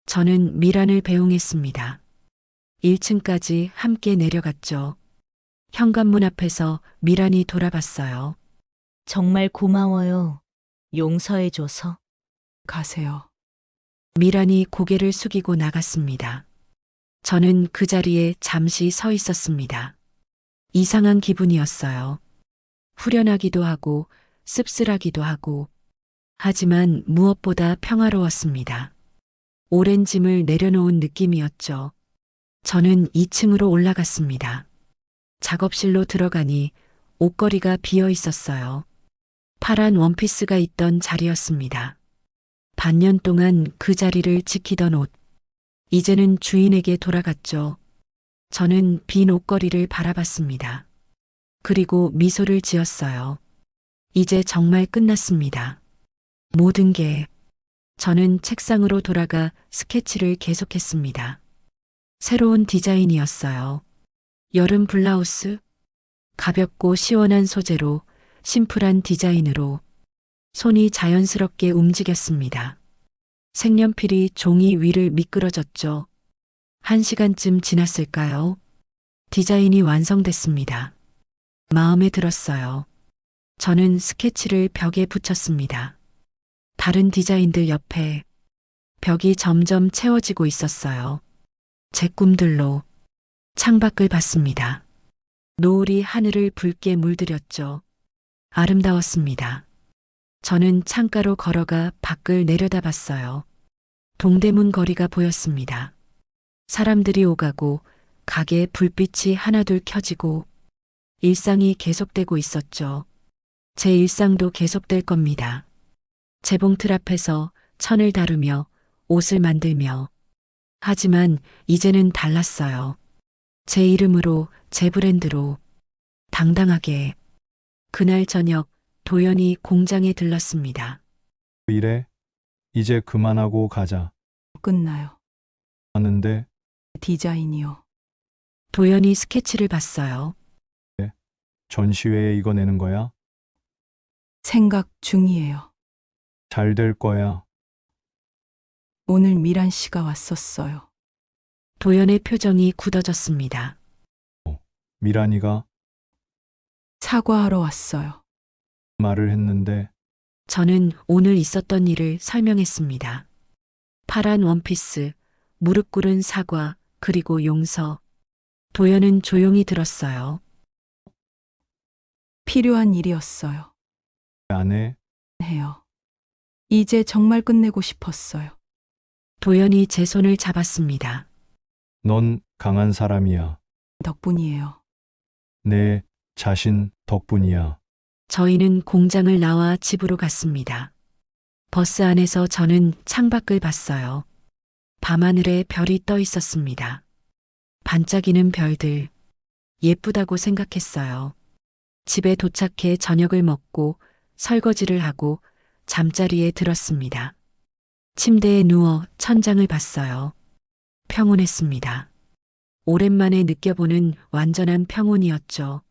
저는 미란을 배웅했습니다. 1층까지 함께 내려갔죠. 현관문 앞에서 미란이 돌아봤어요.
정말 고마워요. 용서해줘서.
가세요.
미란이 고개를 숙이고 나갔습니다. 저는 그 자리에 잠시 서 있었습니다. 이상한 기분이었어요. 후련하기도 하고 씁쓸하기도 하고, 하지만 무엇보다 평화로웠습니다. 오랜 짐을 내려놓은 느낌이었죠. 저는 2층으로 올라갔습니다. 작업실로 들어가니 옷걸이가 비어 있었어요. 파란 원피스가 있던 자리였습니다. 반년 동안 그 자리를 지키던 옷. 이제는 주인에게 돌아갔죠. 저는 빈 옷걸이를 바라봤습니다. 그리고 미소를 지었어요. 이제 정말 끝났습니다. 모든 게. 저는 책상으로 돌아가 스케치를 계속했습니다. 새로운 디자인이었어요. 여름 블라우스. 가볍고 시원한 소재로, 심플한 디자인으로. 손이 자연스럽게 움직였습니다. 색연필이 종이 위를 미끄러졌죠. 1시간쯤 지났을까요? 디자인이 완성됐습니다. 마음에 들었어요. 저는 스케치를 벽에 붙였습니다. 다른 디자인들 옆에 벽이 점점 채워지고 있었어요. 제 꿈들로 창밖을 봤습니다. 노을이 하늘을 붉게 물들였죠. 아름다웠습니다. 저는 창가로 걸어가 밖을 내려다봤어요. 동대문 거리가 보였습니다. 사람들이 오가고 가게 불빛이 하나둘 켜지고 일상이 계속되고 있었죠. 제 일상도 계속될 겁니다. 재봉틀 앞에서 천을 다루며 옷을 만들며. 하지만 이제는 달랐어요. 제 이름으로, 제 브랜드로, 당당하게. 그날 저녁 도연이 공장에 들렀습니다.
이래? 이제 그만하고 가자.
끝나요.
하는데
디자인이요.
도연이 스케치를 봤어요.
전시회에 이거 내는 거야?
생각 중이에요.
잘 될 거야.
오늘 미란 씨가 왔었어요.
도연의 표정이 굳어졌습니다.
미란이가
사과하러 왔어요.
말을 했는데
저는 오늘 있었던 일을 설명했습니다. 파란 원피스, 무릎 꿇은 사과, 그리고 용서. 도연은 조용히 들었어요.
필요한 일이었어요.
안 해?
해요. 이제 정말 끝내고 싶었어요.
도연이 제 손을 잡았습니다.
넌 강한 사람이야.
덕분이에요.
내 자신 덕분이야.
저희는 공장을 나와 집으로 갔습니다. 버스 안에서 저는 창밖을 봤어요. 밤하늘에 별이 떠 있었습니다. 반짝이는 별들, 예쁘다고 생각했어요. 집에 도착해 저녁을 먹고 설거지를 하고 잠자리에 들었습니다. 침대에 누워 천장을 봤어요. 평온했습니다. 오랜만에 느껴보는 완전한 평온이었죠.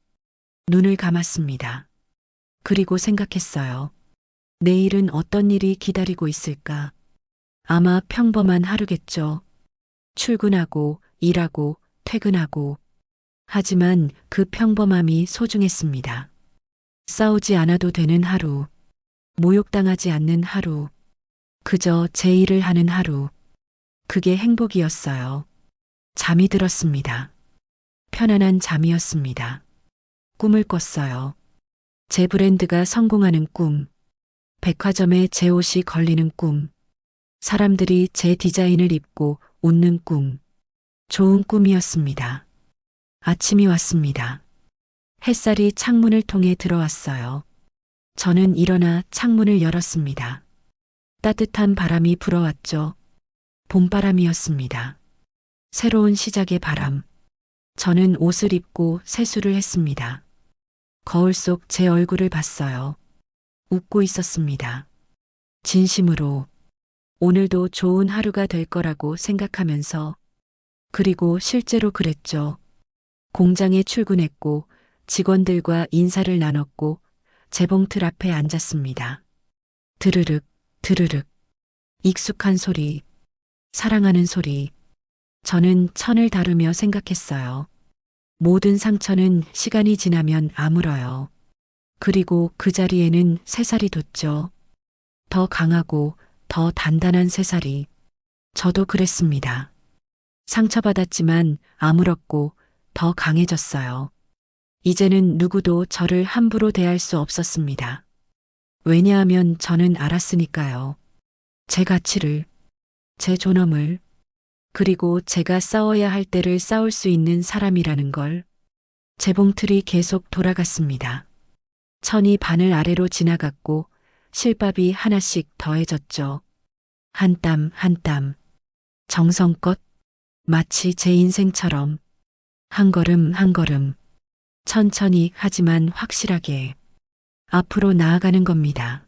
눈을 감았습니다. 그리고 생각했어요. 내일은 어떤 일이 기다리고 있을까? 아마 평범한 하루겠죠. 출근하고, 일하고, 퇴근하고. 하지만 그 평범함이 소중했습니다. 싸우지 않아도 되는 하루. 모욕당하지 않는 하루. 그저 제 일을 하는 하루. 그게 행복이었어요. 잠이 들었습니다. 편안한 잠이었습니다. 꿈을 꿨어요. 제 브랜드가 성공하는 꿈. 백화점에 제 옷이 걸리는 꿈. 사람들이 제 디자인을 입고 웃는 꿈. 좋은 꿈이었습니다. 아침이 왔습니다. 햇살이 창문을 통해 들어왔어요. 저는 일어나 창문을 열었습니다. 따뜻한 바람이 불어왔죠. 봄바람이었습니다. 새로운 시작의 바람. 저는 옷을 입고 세수를 했습니다. 거울 속 제 얼굴을 봤어요. 웃고 있었습니다. 진심으로 오늘도 좋은 하루가 될 거라고 생각하면서, 그리고 실제로 그랬죠. 공장에 출근했고 직원들과 인사를 나눴고 재봉틀 앞에 앉았습니다. 드르륵, 드르륵. 익숙한 소리, 사랑하는 소리. 저는 천을 다루며 생각했어요. 모든 상처는 시간이 지나면 아물어요. 그리고 그 자리에는 새살이 돋죠. 더 강하고 더 단단한 새살이. 저도 그랬습니다. 상처받았지만 아물었고 더 강해졌어요. 이제는 누구도 저를 함부로 대할 수 없었습니다. 왜냐하면 저는 알았으니까요. 제 가치를, 제 존엄을, 그리고 제가 싸워야 할 때를 싸울 수 있는 사람이라는 걸. 재봉틀이 계속 돌아갔습니다. 천이 바늘 아래로 지나갔고 실밥이 하나씩 더해졌죠. 한 땀 한 땀. 정성껏, 마치 제 인생처럼. 한 걸음 한 걸음. 천천히 하지만 확실하게. 앞으로 나아가는 겁니다.